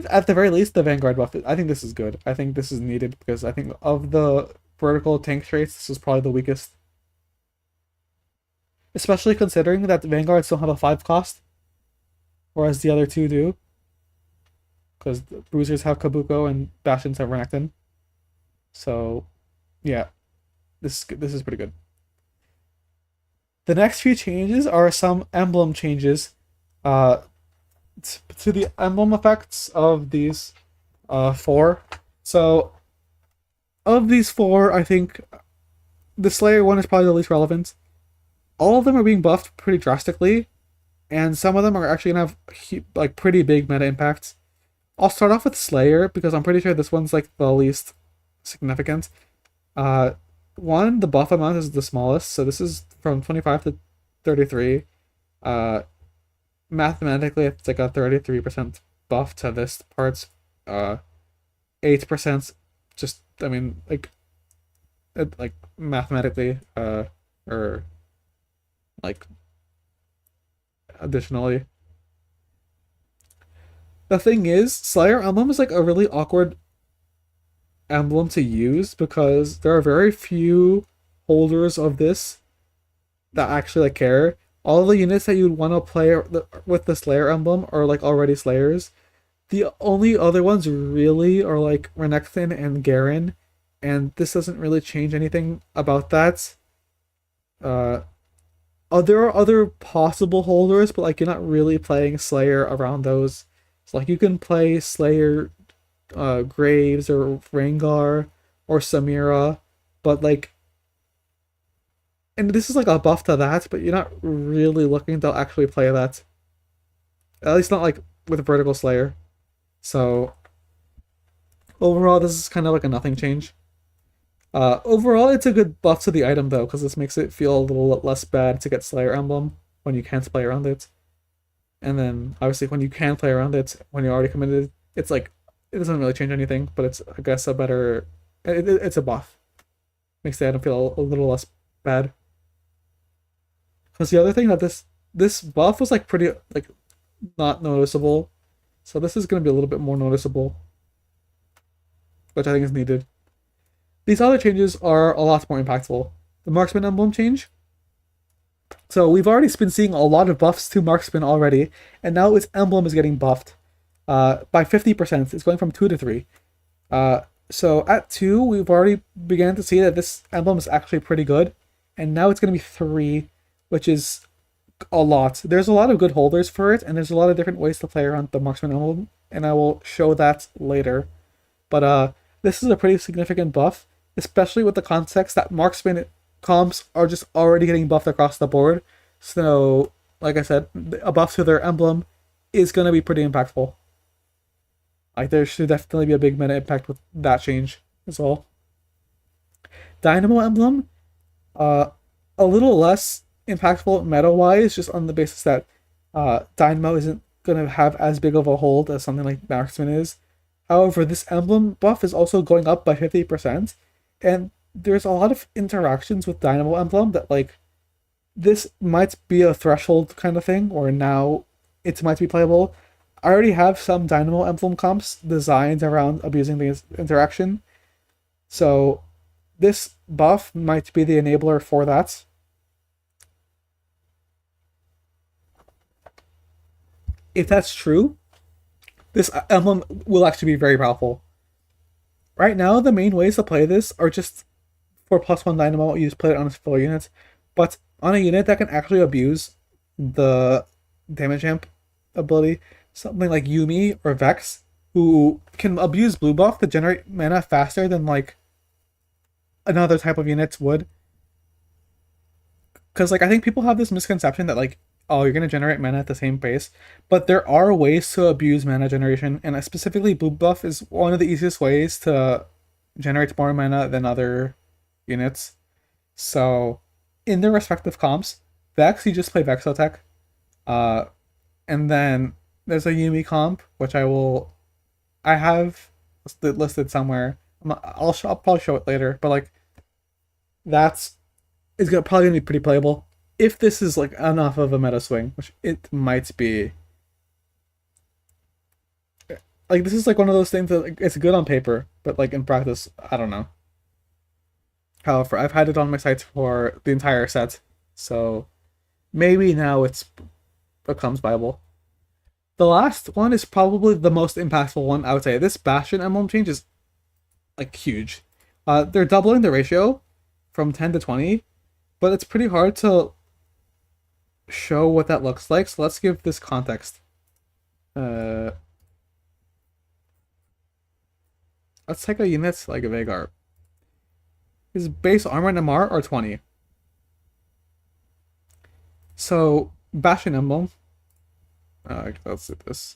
A: at the very least the Vanguard buff. I think this is good. I think this is needed because I think of the vertical tank traits, this is probably the weakest. Especially considering that Vanguards don't have a 5 cost, whereas the other two do. Because Bruisers have Kabuko and Bastions have Renekton. So, yeah, this is pretty good. The next few changes are some emblem changes. To the emblem effects of these 4. So, of these 4, I think the Slayer one is probably the least relevant. All of them are being buffed pretty drastically, and some of them are actually gonna have like pretty big meta impacts. I'll start off with Slayer because I'm pretty sure this one's like the least significant. One, the buff amount is the smallest, so this is from 25 to 33. Mathematically, it's like a 33% buff to this part's 8%. Just, I mean, like mathematically, or like additionally. The thing is, Slayer Emblem is like a really awkward emblem to use because there are very few holders of this that actually like care. All the units that you'd want to play with the Slayer emblem are like already Slayers. The only other ones really are like Renekton and Garen, and this doesn't really change anything about that. There are other possible holders, but like you're not really playing Slayer around those. So like you can play Slayer, Graves or Rengar or Samira, but like, and this is like a buff to that, but you're not really looking to actually play that. At least not like with Vertical Slayer. So overall, this is kind of like a nothing change. Overall, it's a good buff to the item though, because this makes it feel a little less bad to get Slayer Emblem when you can't play around it. And then obviously when you can play around it, when you're already committed, it's like it doesn't really change anything, but it's I guess a better. It's a buff. Makes the item feel a little less bad. Because the other thing that this buff was like pretty like not noticeable, so this is gonna be a little bit more noticeable, which I think is needed. These other changes are a lot more impactful. The Marksman emblem change. So we've already been seeing a lot of buffs to Marksman already, and now its emblem is getting buffed by 50%. It's going from 2 to 3. So at 2, we've already began to see that this emblem is actually pretty good, and now it's going to be 3, which is a lot. There's a lot of good holders for it, and there's a lot of different ways to play around the Marksman emblem. and I will show that later. But this is a pretty significant buff, especially with the context that marksman comps are just already getting buffed across the board. So, like I said, a buff to their emblem is going to be pretty impactful. Like there should definitely be a big meta impact with that change as well. Dynamo emblem, uh, a little less impactful meta wise, just on the basis that Dynamo isn't gonna have as big of a hold as something like Marksman is. However, this emblem buff is also going up by 50%, and there's a lot of interactions with Dynamo emblem that like this might be a threshold kind of thing, or now it might be playable. I already have some Dynamo emblem comps designed around abusing the interaction, so this buff might be the enabler for that. If that's true, this emblem will actually be very powerful. Right now, the main ways to play this are just for +1 dynamo, you just play it on a filler unit. But on a unit that can actually abuse the damage amp ability, something like Yumi or Vex, who can abuse blue buff to generate mana faster than like another type of units would. Because like I think people have this misconception that like, oh, you're gonna generate mana at the same pace, but there are ways to abuse mana generation, and specifically blue buff is one of the easiest ways to generate more mana than other units. So, in their respective comps, Vex you just play Vexotech, uh, and then there's a Yumi comp which I have listed somewhere. I'll probably show it later, but like that's is gonna probably gonna be pretty playable if this is like enough of a meta swing, which it might be. Like this is like one of those things that like, it's good on paper, but like in practice, I don't know. However, I've had it on my sites for the entire set, so maybe now it's becomes viable. The last one is probably the most impactful one. I would say this Bastion emblem change is like huge. They're doubling the ratio from 10 to 20, but it's pretty hard to show what that looks like. So let's give this context. Uh, let's take a unit like a Vagar. His base armor and MR are 20. So Bastion emblem. Let's do this.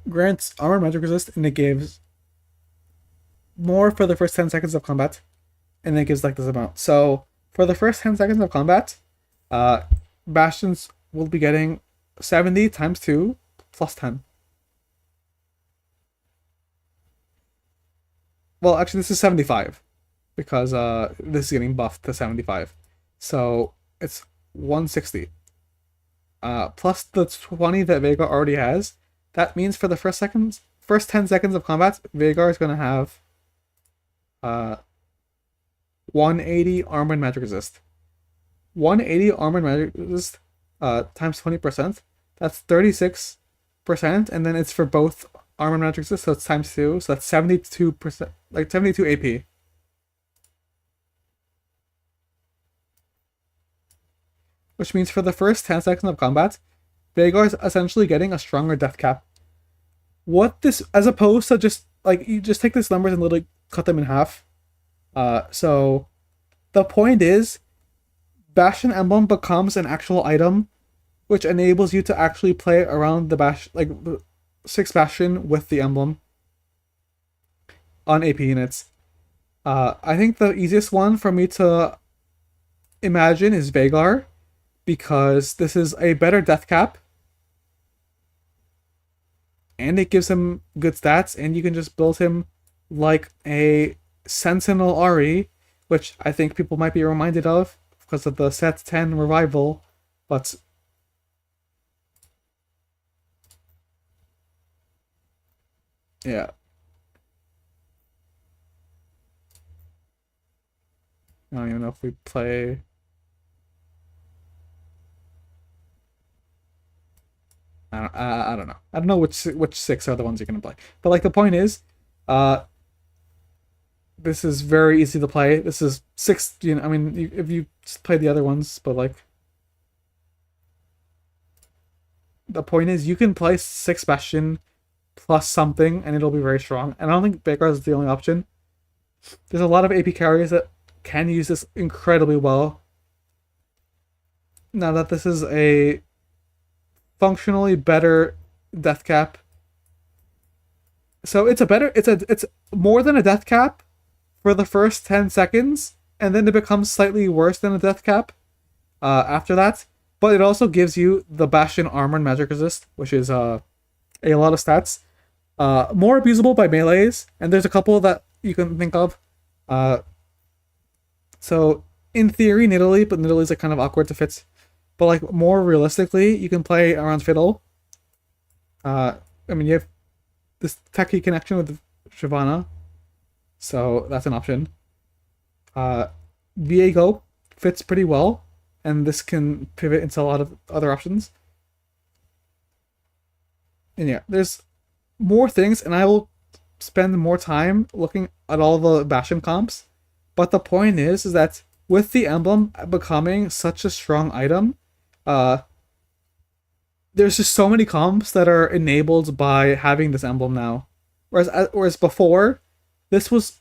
A: Grants armor magic resist, and it gives more for the first 10 seconds of combat, and it gives like this amount. So for the first 10 seconds of combat, uh, Bastions will be getting 70 times 2 plus 10. Well, actually, this is 75 because this is getting buffed to 75. So it's 160. Plus the 20 that Vega already has. That means for the first 10 seconds of combat, Vagar is gonna have 180 armor and magic resist. 180 armor and magic resist times 20%. That's 36%, and then it's for both armor and magic resist, so it's times 2, so that's 72%, like 72 AP. Which means for the first 10 seconds of combat, Vagar is essentially getting a stronger death cap. What this, as opposed to just like you just take these numbers and literally cut them in half. So the point is, Bastion emblem becomes an actual item, which enables you to actually play around the like 6 Bastion with the emblem on AP units. I think the easiest one for me to imagine is Vagar, because this is a better death cap and it gives him good stats, and you can just build him like a Sentinel Ari, which I think people might be reminded of because of the set 10 revival. But yeah, I don't even know if we play. I don't know. I don't know which 6 are the ones you're gonna play. But like the point is, uh, This is very easy to play. This is six. I mean, if you just play the other ones, but like the point is, you can play six Bastion plus something, and it'll be very strong. And I don't think Baker is the only option. There's a lot of AP carries that can use this incredibly well. Now that this is a functionally better death cap, so it's more than a death cap for the first 10 seconds, and then it becomes slightly worse than a death cap after that. But it also gives you the Bastion armor and magic resist, which is a lot of stats. More abusable by melees, and there's a couple that you can think of. Uh, so in theory, Nidalee, but Nidalee's like kind of awkward to fit. But like more realistically, you can play around Fiddle. I mean, you have this techie connection with Shyvana, so that's an option. Uh, Viego fits pretty well, and this can pivot into a lot of other options. And yeah, there's more things, and I will spend more time looking at all the Bastion comps. But the point is that with the emblem becoming such a strong item, uh, there's just so many comps that are enabled by having this emblem now. Whereas before, this was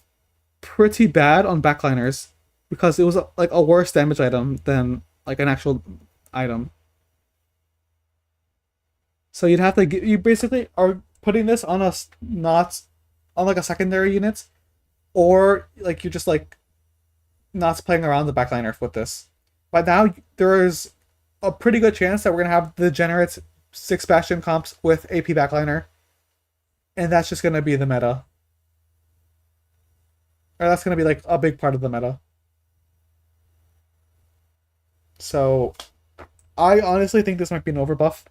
A: pretty bad on backliners because it was like a worse damage item than like an actual item. So you'd have to you basically are putting this on a not on like a secondary unit, or like you're just like not playing around the backliner with this. But now there is a pretty good chance that we're gonna have the degenerate six Bastion comps with AP backliner, and that's just gonna be the meta. Or that's gonna be like a big part of the meta. So I honestly think this might be an overbuff.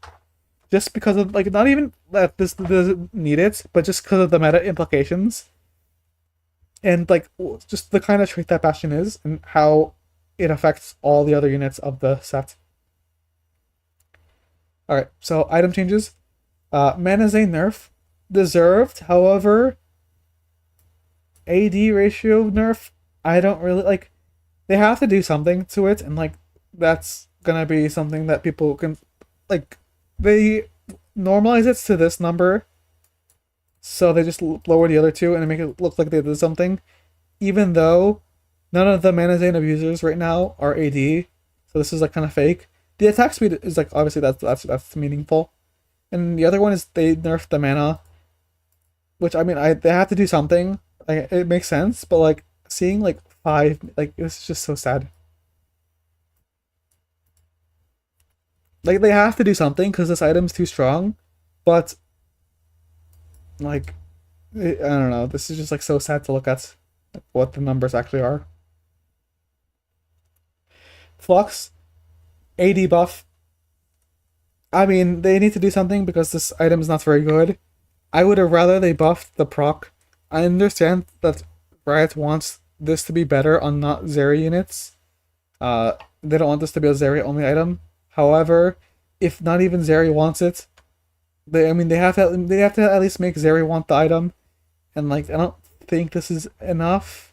A: Just because of like not even that this doesn't need it, but just because of the meta implications. And like just the kind of trait that Bastion is and how it affects all the other units of the set. Alright, so item changes. Manazane nerf. Deserved, however, AD ratio nerf, I don't really like. They have to do something to it, and like that's gonna be something that people can like. They normalize it to this number, so they just lower the other two and make it look like they did something, even though none of the Manazane abusers right now are AD, so this is like kind of fake. The attack speed is like obviously that's meaningful, and the other one is they nerfed the mana, which I mean they have to do something. Like it makes sense, but like seeing like five, like it's just so sad. Like they have to do something because this item's too strong, but like I don't know. This is just like so sad to look at what the numbers actually are. Flux, AD buff. I mean, they need to do something because this item is not very good. I would have rather they buffed the proc. I understand that Riot wants this to be better on not Zeri units. They don't want this to be a Zeri only item. However, if not even Zeri wants it, I mean they have to at least make Zeri want the item, and like I don't think this is enough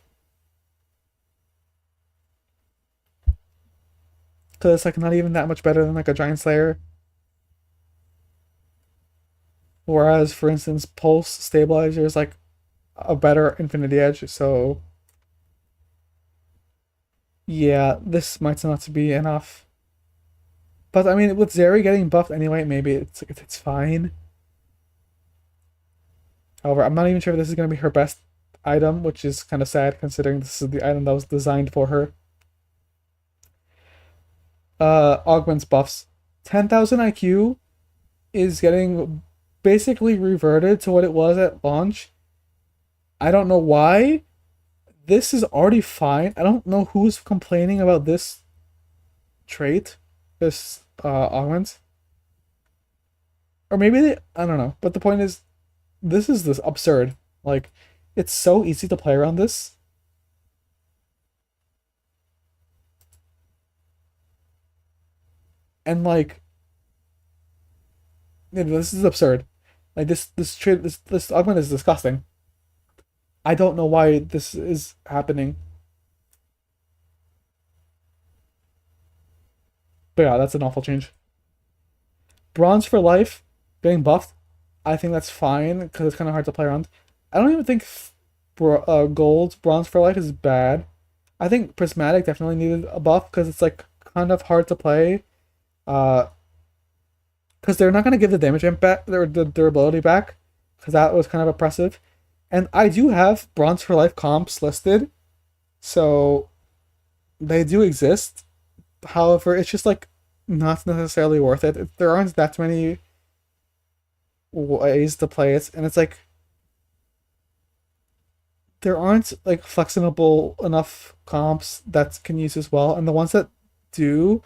A: because it's like not even that much better than like a Giant Slayer. Whereas, for instance, Pulse Stabilizer is like a better Infinity Edge. So yeah, this might not be enough. But I mean, with Zeri getting buffed anyway, maybe it's fine. However, I'm not even sure if this is gonna be her best item, which is kind of sad considering this is the item that was designed for her. Augments buffs. 10,000 IQ is getting basically reverted to what it was at launch. I don't know why. This is already fine. I don't know who's complaining about this trait, this augment. Or maybe I don't know. But the point is, this absurd. Like, it's so easy to play around this. And like, this is absurd. Like this augment is disgusting. I don't know why this is happening. But yeah, that's an awful change. Bronze for life, getting buffed. I think that's fine because it's kind of hard to play around. I don't even think gold bronze for life is bad. I think prismatic definitely needed a buff because it's like kind of hard to play. Uh, because they're not gonna give the damage imp back, the durability back, because that was kind of oppressive. And I do have bronze for life comps listed, so they do exist. However, it's just like not necessarily worth it. There aren't that many ways to play it, and it's like there aren't like flexible enough comps that can use as well, and the ones that do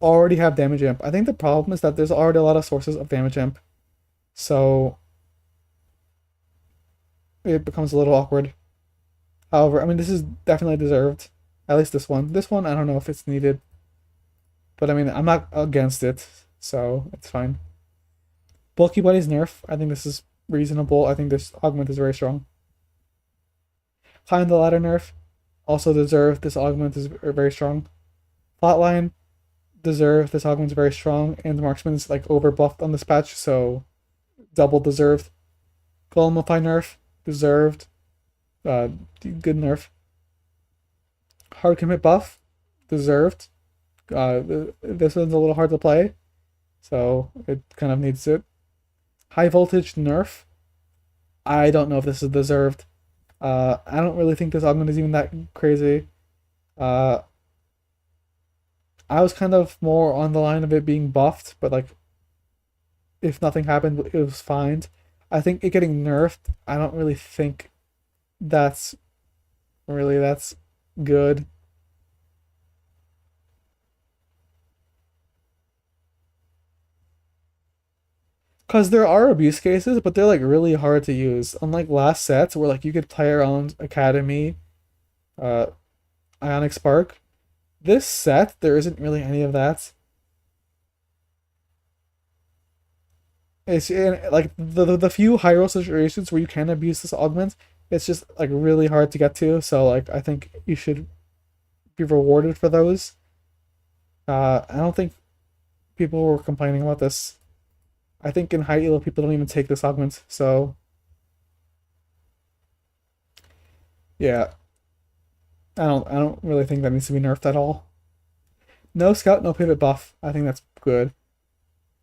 A: already have damage imp. I think the problem is that there's already a lot of sources of damage imp, so it becomes a little awkward. However, I mean this is definitely deserved. At least this one. This one I don't know if it's needed, but I mean I'm not against it, so it's fine. Bulky Buddy's nerf. I think this is reasonable. I think this augment is very strong. Climb the ladder nerf. Also deserved. This augment is very strong. Flatline deserved. This augment is very strong, and marksman's like over buffed on this patch, so double deserved. Golemify nerf deserved. Good nerf. Hard commit buff deserved. This one's a little hard to play, so it kind of needs it. High voltage nerf. I don't know if this is deserved. I don't really think this augment is even that crazy. Uh, I was kind of more on the line of it being buffed, but like if nothing happened, it was fine. I think it getting nerfed. I don't really think that's that's good. Cause there are abuse cases, but they're like really hard to use. Unlike last sets where like you could play around Academy, uh, Ionic Spark. This set there isn't really any of that. It's in, like the few high roll situations where you can abuse this augment. It's just like really hard to get to. So like I think you should be rewarded for those. I don't think people were complaining about this. I think in high elo people don't even take this augment. So yeah, I don't really think that needs to be nerfed at all. No scout, no pivot buff. I think that's good.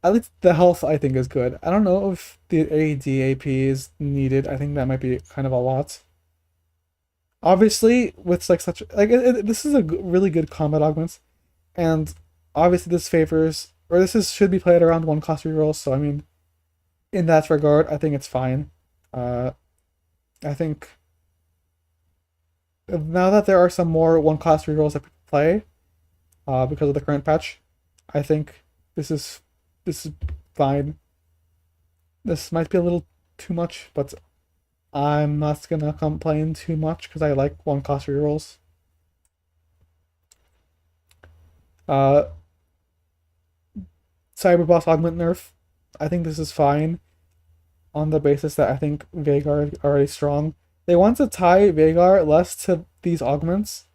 A: At least the health I think is good. I don't know if the ADAP is needed. I think that might be kind of a lot. Obviously, with like such like this is a really good combat augment, and obviously this favors or this is should be played around one cost rerolls. So I mean, in that regard, I think it's fine. Uh, I think now that there are some more one cost rerolls that people play, because of the current patch, I think this is this is fine. This might be a little too much, but I'm not gonna complain too much because I like one cost rerolls. Uh, Cyber Boss Augment nerf. I think this is fine on the basis that I think Vagar is already strong. They want to tie Vagar less to these augments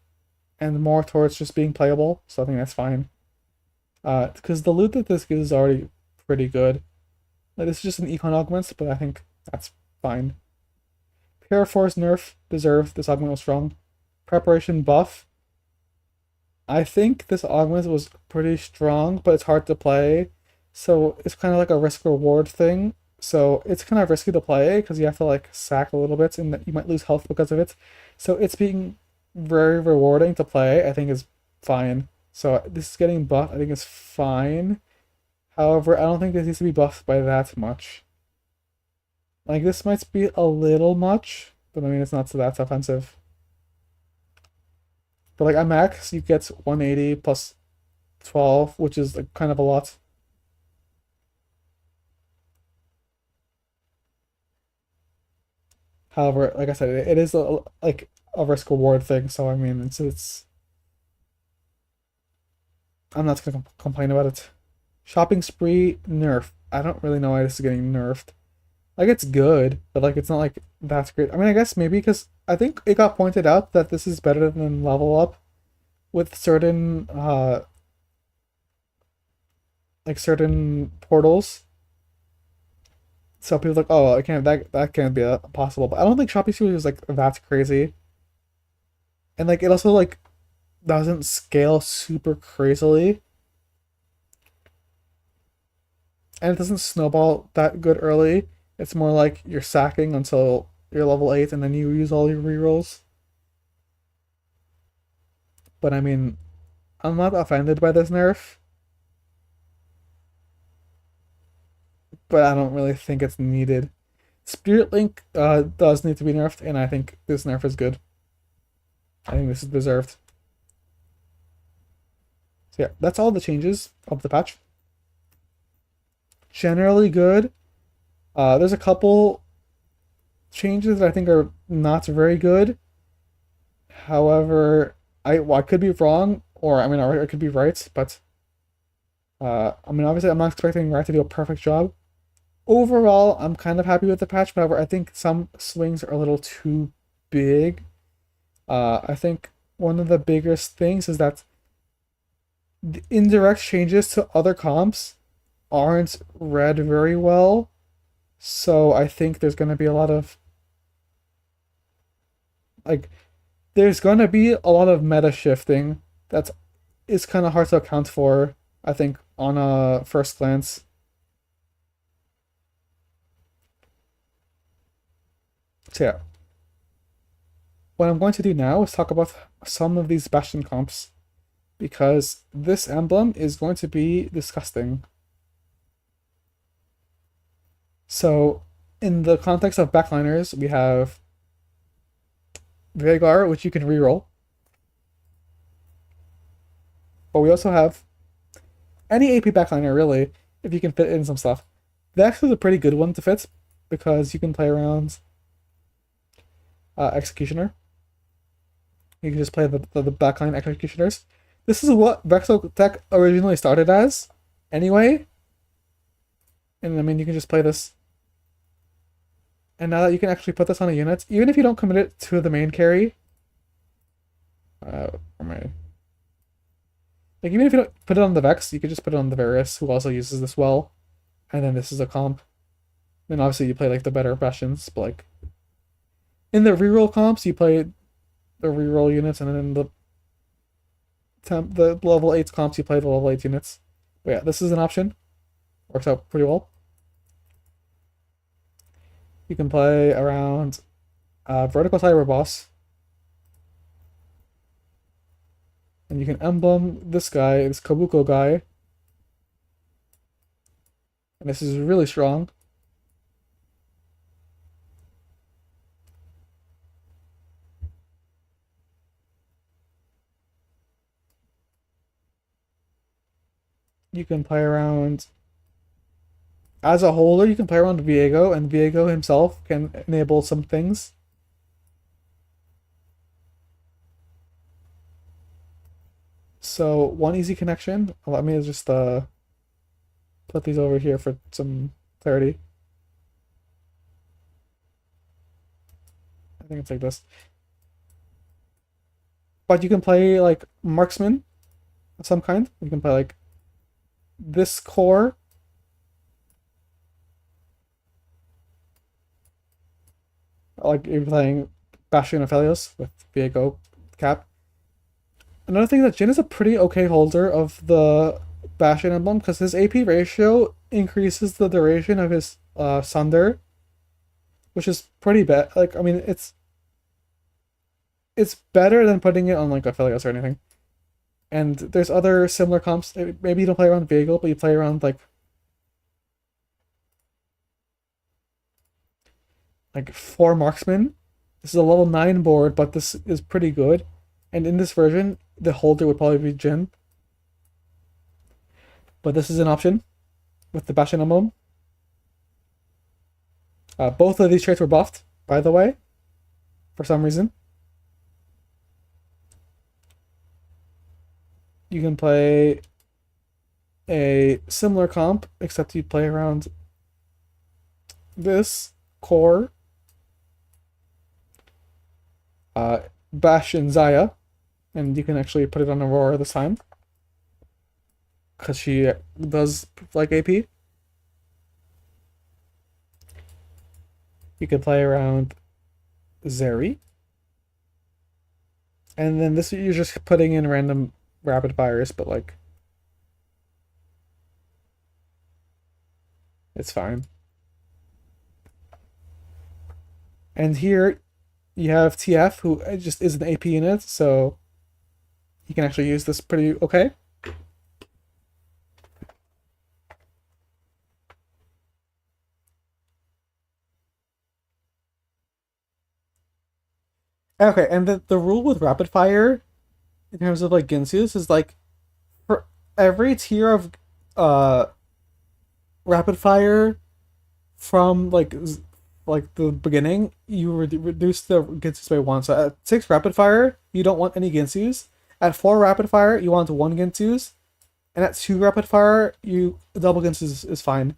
A: and more towards just being playable, so I think that's fine. Because the loot that this gives is already pretty good. Like, this is just an econ augment, but I think that's fine. Paraforce nerf deserved. This augment was strong. Preparation buff. I think this augment was pretty strong, but it's hard to play. So it's kind of like a risk reward thing. So it's kind of risky to play because you have to like sack a little bit and that you might lose health because of it. So it's being very rewarding to play, I think is fine. So this is getting buffed, I think is fine. However, I don't think this needs to be buffed by that much. Like this might be a little much, but I mean it's not so that offensive. But like at max, you get 180 plus 12, which is like kind of a lot. However, like I said, it is like a risk reward thing. So I mean, it's I'm not gonna complain about it. Shopping spree nerf. I don't really know why this is getting nerfed. Like it's good, but like it's not like that's great. I mean, I guess maybe because I think it got pointed out that this is better than level up with certain like certain portals. So people are like, oh, I can't that can't be possible. But I don't think Shopee Studio is like that's crazy. And like it also like doesn't scale super crazily. And it doesn't snowball that good early. It's more like you're sacking until you're level 8 and then you use all your rerolls. But I mean, I'm not offended by this nerf, but I don't really think it's needed. Spirit Link does need to be nerfed, and I think this nerf is good. I think this is deserved. So yeah, that's all the changes of the patch. Generally good. There's a couple changes that I think are not very good. However, I could be wrong, or I mean, I could be right, but I mean, obviously, I'm not expecting Riot to do a perfect job. Overall, I'm kind of happy with the patch. However, I think some swings are a little too big. I think one of the biggest things is that the indirect changes to other comps aren't read very well. So I think there's going to be a lot of like there's going to be a lot of meta shifting that's is kind of hard to account for, I think, on a first glance. So yeah, what I'm going to do now is talk about some of these Bastion comps because this emblem is going to be disgusting. So, in the context of backliners, we have Veigar, which you can reroll, but we also have any AP backliner really, if you can fit in some stuff. Vex is a pretty good one to fit because you can play around Executioner. You can just play the backline Executioners. This is what Vexo Tech originally started as, anyway. And I mean, you can just play this. And now that you can actually put this on a unit, even if you don't commit it to the main carry, like even if you don't put it on the Vex, you could just put it on the Varus, who also uses this well. And then this is a comp. Then obviously you play like the better Bastions, but like in the reroll comps, you play the reroll units, and then in the level 8 comps, you play the level 8 units. But yeah, this is an option. Works out pretty well. You can play around Vertical Cyber Boss. And you can emblem this guy, this Kabuko guy. And this is really strong. You can play around as a holder, you can play around Viego, and Viego himself can enable some things. So one easy connection. Let me just put these over here for some clarity. I think it's like this. But you can play like marksman of some kind. You can play like this core. Like you're playing Bastion of Helios with Viego cap. Another thing that Jin is a pretty okay holder of the Bastion emblem because his AP ratio increases the duration of his Sunder, which is pretty bad. Like I mean, it's better than putting it on like Aphelios or anything. And there's other similar comps. Maybe you don't play around Vehicle, but you play around like 4 marksmen. This is a level 9 board, but this is pretty good. And in this version, the holder would probably be Jin. But this is an option with the Bastion emblem. Both of these traits were buffed, by the way, for some reason. You can play a similar comp, except you play around this core, uh, Bash and Zaya, and you can actually put it on Aurora this time because she does like AP. You could play around Zeri, and then this you're just putting in random rapid fires, but like it's fine. And here you have TF, who just is an AP unit, so you can actually use this pretty okay. Okay, and the rule with rapid fire in terms of like Ginsu's is like for every tier of uh rapid fire from like the beginning, you reduce the Ginsu's by one. So at 6 rapid fire, you don't want any Ginsu's. At 4 rapid fire, you want 1 Ginsu's. And at 2 rapid fire, you double Ginsu's is fine.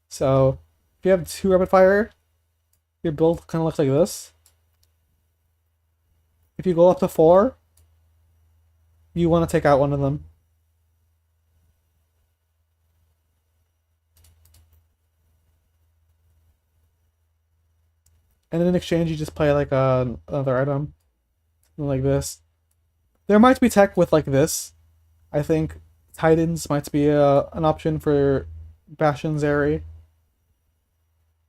A: So if you have 2 rapid fire, your build kind of looks like this. If you go up to 4, you want to take out one of them. And then in exchange, you just play like another item, like this. There might be tech with like this. I think Titans might be an option for Bastion Zeri.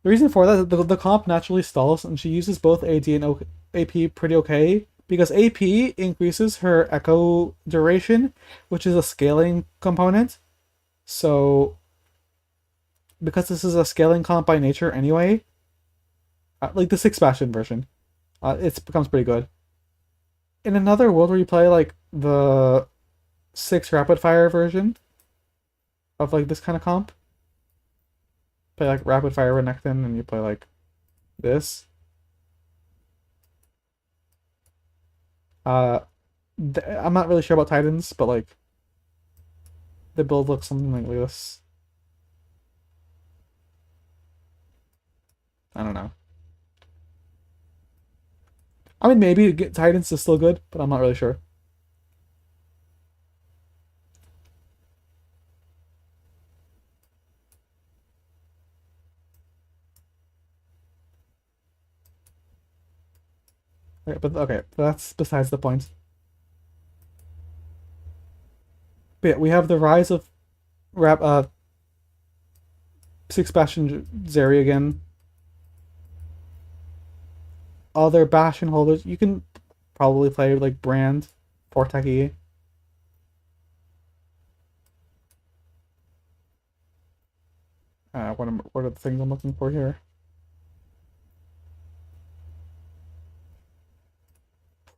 A: The reason for that, the comp naturally stalls, and she uses both AD and AP pretty okay, because AP increases her echo duration, which is a scaling component. So, because this is a scaling comp by nature anyway, like the 6 Bastion version, it becomes pretty good. In another world where you play like the 6 rapid fire version of like this kind of comp, play like rapid fire Renekton, and you play like this. Uh, I'm not really sure about Titans, but like the build looks something like this. I don't know. I mean, maybe Titans is still good, but I'm not really sure. Okay, that's besides the point. But yeah, we have the rise of rap 6 Bastion Zeri again. Other Bastion holders, you can probably play like Brand, Forteki. What are the things I'm looking for here?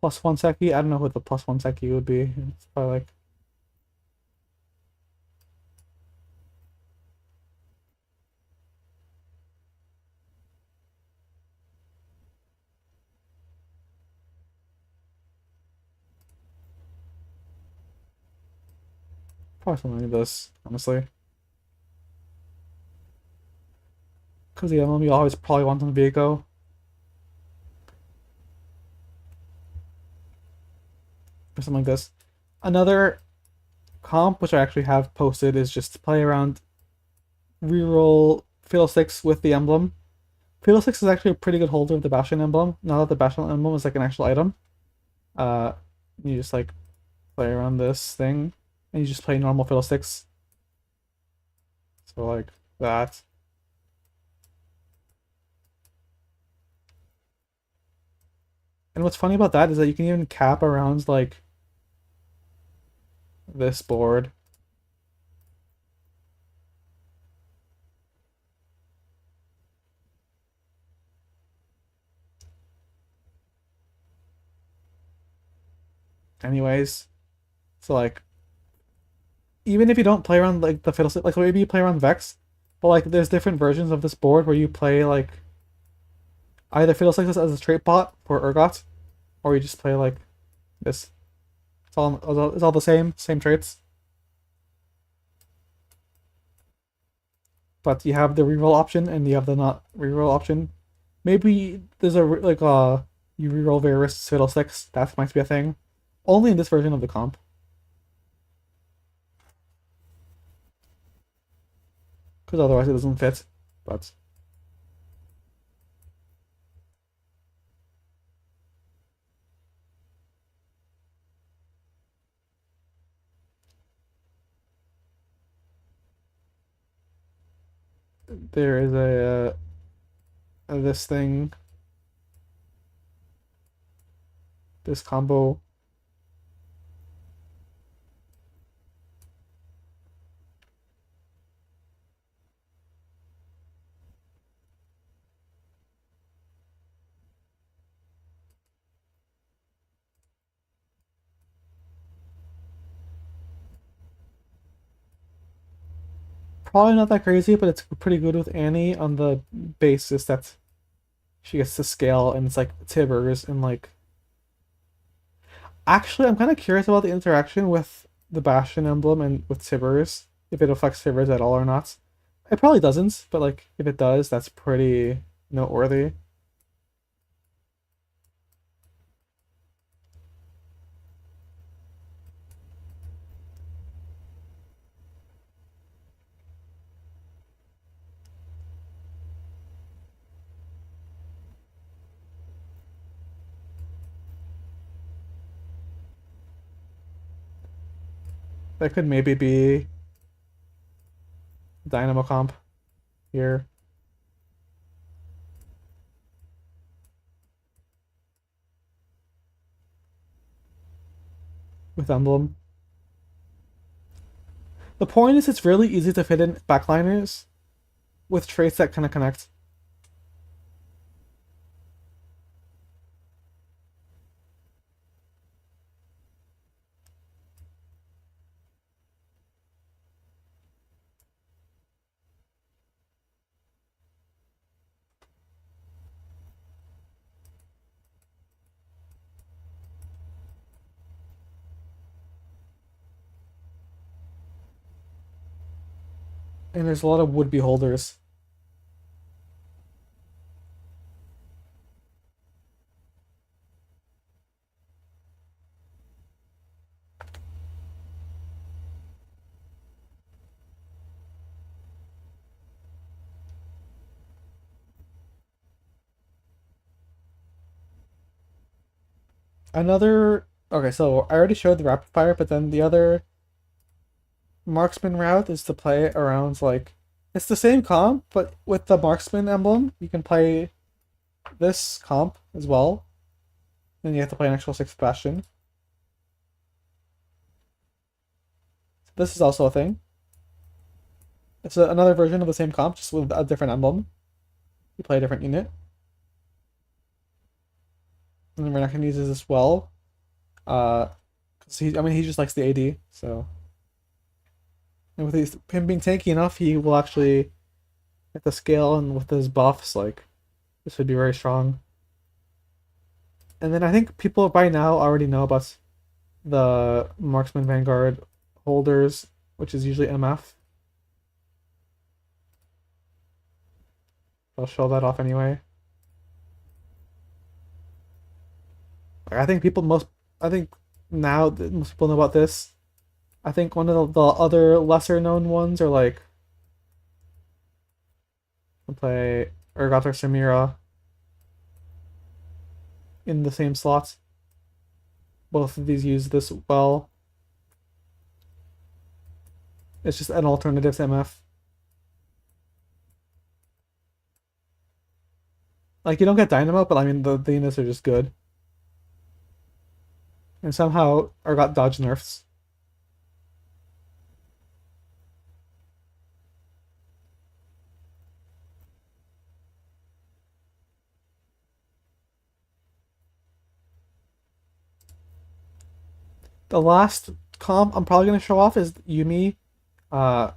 A: +1 Seki. I don't know what the +1 Seki would be. It's probably like probably something like this, honestly. Because the MLM, you always probably want them to be a go. Or something like this. Another comp, which I actually have posted, is just to play around reroll Fiddlesticks with the emblem. Fiddlesticks is actually a pretty good holder of the Bastion emblem. Now that the Bastion emblem is like an actual item. Uh, you just like play around this thing, and you just play normal Fiddlesticks. So like that. And what's funny about that is that you can even cap around like this board. Anyways, so like even if you don't play around like the Fiddlestick, like maybe you play around Vex, but like there's different versions of this board where you play like either Fiddlesticks as a straight bot for Urgot, or you just play like this. It's all the same traits. but you have the reroll option and you have the not reroll option. Maybe there's you reroll various fiddlesticks. That might be a thing. Only in this version of the comp, because otherwise it doesn't fit. But there is this thing, this combo. Probably not that crazy, but it's pretty good with Annie on the basis that she gets to scale and it's like Tibbers and like. Actually, I'm kind of curious about the interaction with the Bastion emblem and with Tibbers, if it affects Tibbers at all or not. It probably doesn't, but like if it does, that's pretty noteworthy. That could maybe be Dynamo comp here with emblem. The point is, it's really easy to fit in backliners with traits that kind of connect. And there's a lot of would-be holders. Another okay, so I already showed the rapid fire, but then the other marksman route is to play around like it's the same comp, but with the marksman emblem, you can play this comp as well. Then you have to play an actual sixth bastion. So this is also a thing. It's another version of the same comp, just with a different emblem. You play a different unit. And then we're not gonna use this as well. Cause I mean, he just likes the AD, so. And with him being tanky enough, he will actually at the scale and with his buffs, like this would be very strong. And then I think people by now already know about the Marksman Vanguard holders, which is usually MF. I'll show that off anyway. Like, I think now that most people know about this. I think one of the other lesser known ones are like play Urgot or Samira in the same slots. Both of these use this well. It's just an alternative to MF. Like you don't get Dynamo, but I mean the units are just good. And somehow Urgot dodge nerfs. The last comp I'm probably gonna show off is Yumi, uh,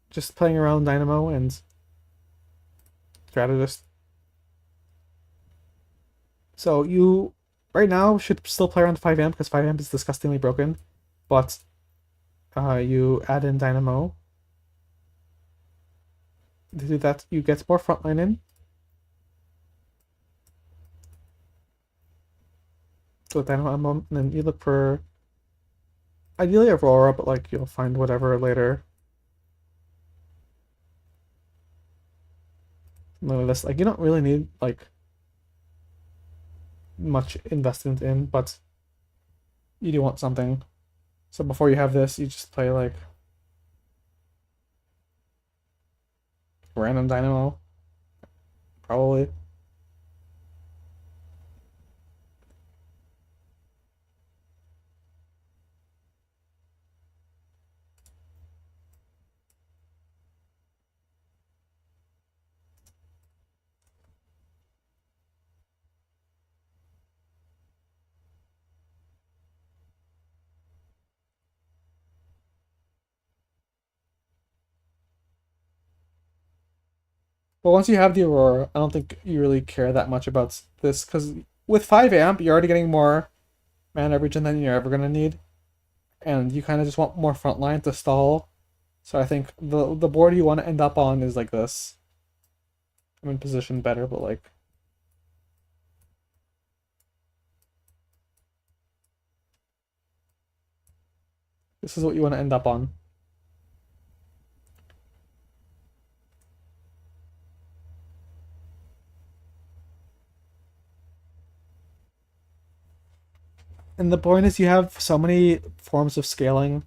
A: just playing around Dynamo and Strategist. So you right now should still play around 5 amp because 5 amp is disgustingly broken, but you add in Dynamo. to do that, you get more frontline in. So then and then you look for ideally Aurora, but like you'll find whatever later. None of this, like you don't really need like much investment in, but you do want something. So before you have this, you just play like random dynamo, probably. But once you have the Aurora, I don't think you really care that much about this because with 5 amp, you're already getting more mana regen than you're ever gonna need, and you kind of just want more frontline to stall. So I think the board you want to end up on is like this. I'm in position better, but like this is what you want to end up on. And the point is you have so many forms of scaling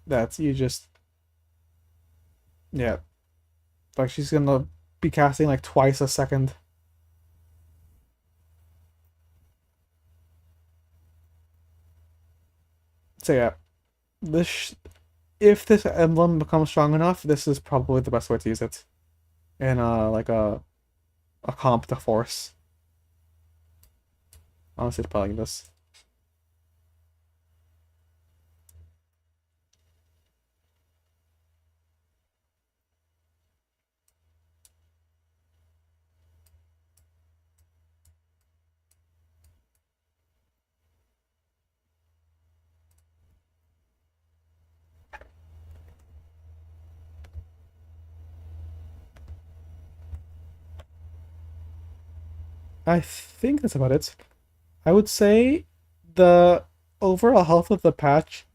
A: that you just yeah, like she's gonna be casting like twice a second. So yeah, this if this emblem becomes strong enough, this is probably the best way to use it in like a comp to force. Honestly, it's probably like this. I think that's about it. I would say the overall health of the patch,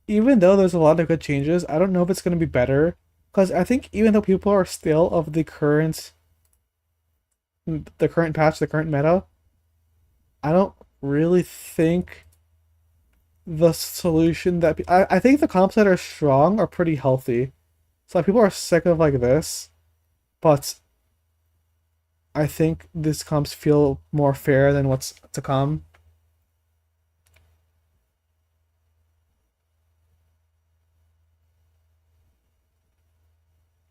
A: even though there's a lot of good changes, I don't know if it's going to be better. Because I think even though people are still of the current patch, the current meta, I don't really think the solution that I think the comps that are strong are pretty healthy. So like, people are sick of like this, but I think these comps feel more fair than what's to come.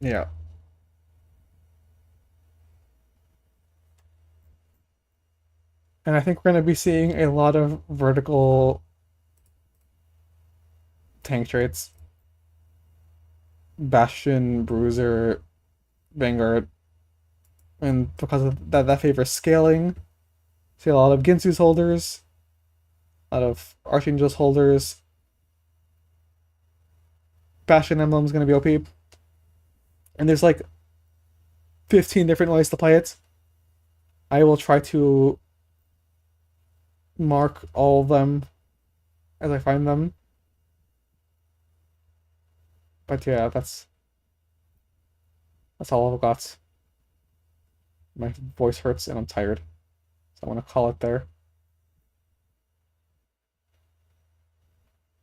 A: Yeah. And I think we're going to be seeing a lot of vertical tank traits. Bastion, Bruiser, Vanguard. And because of that favors scaling. See a lot of Ginsu's holders, a lot of Archangel's holders. Bastion Emblem is going to be OP. And there's like 15 different ways to play it. I will try to mark all of them as I find them. But yeah, that's all I've got. My voice hurts and I'm tired. So I want to call it there.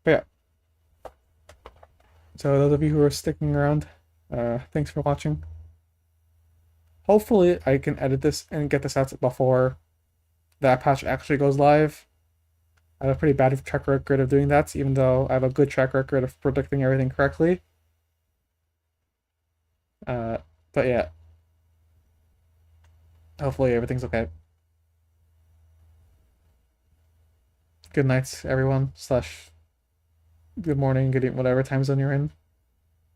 A: But yeah. So those of you who are sticking around, thanks for watching. Hopefully I can edit this and get this out before that patch actually goes live. I have a pretty bad track record of doing that, even though I have a good track record of predicting everything correctly. But yeah. Hopefully everything's okay. Good night, everyone. Slash good morning, good evening, whatever time zone you're in.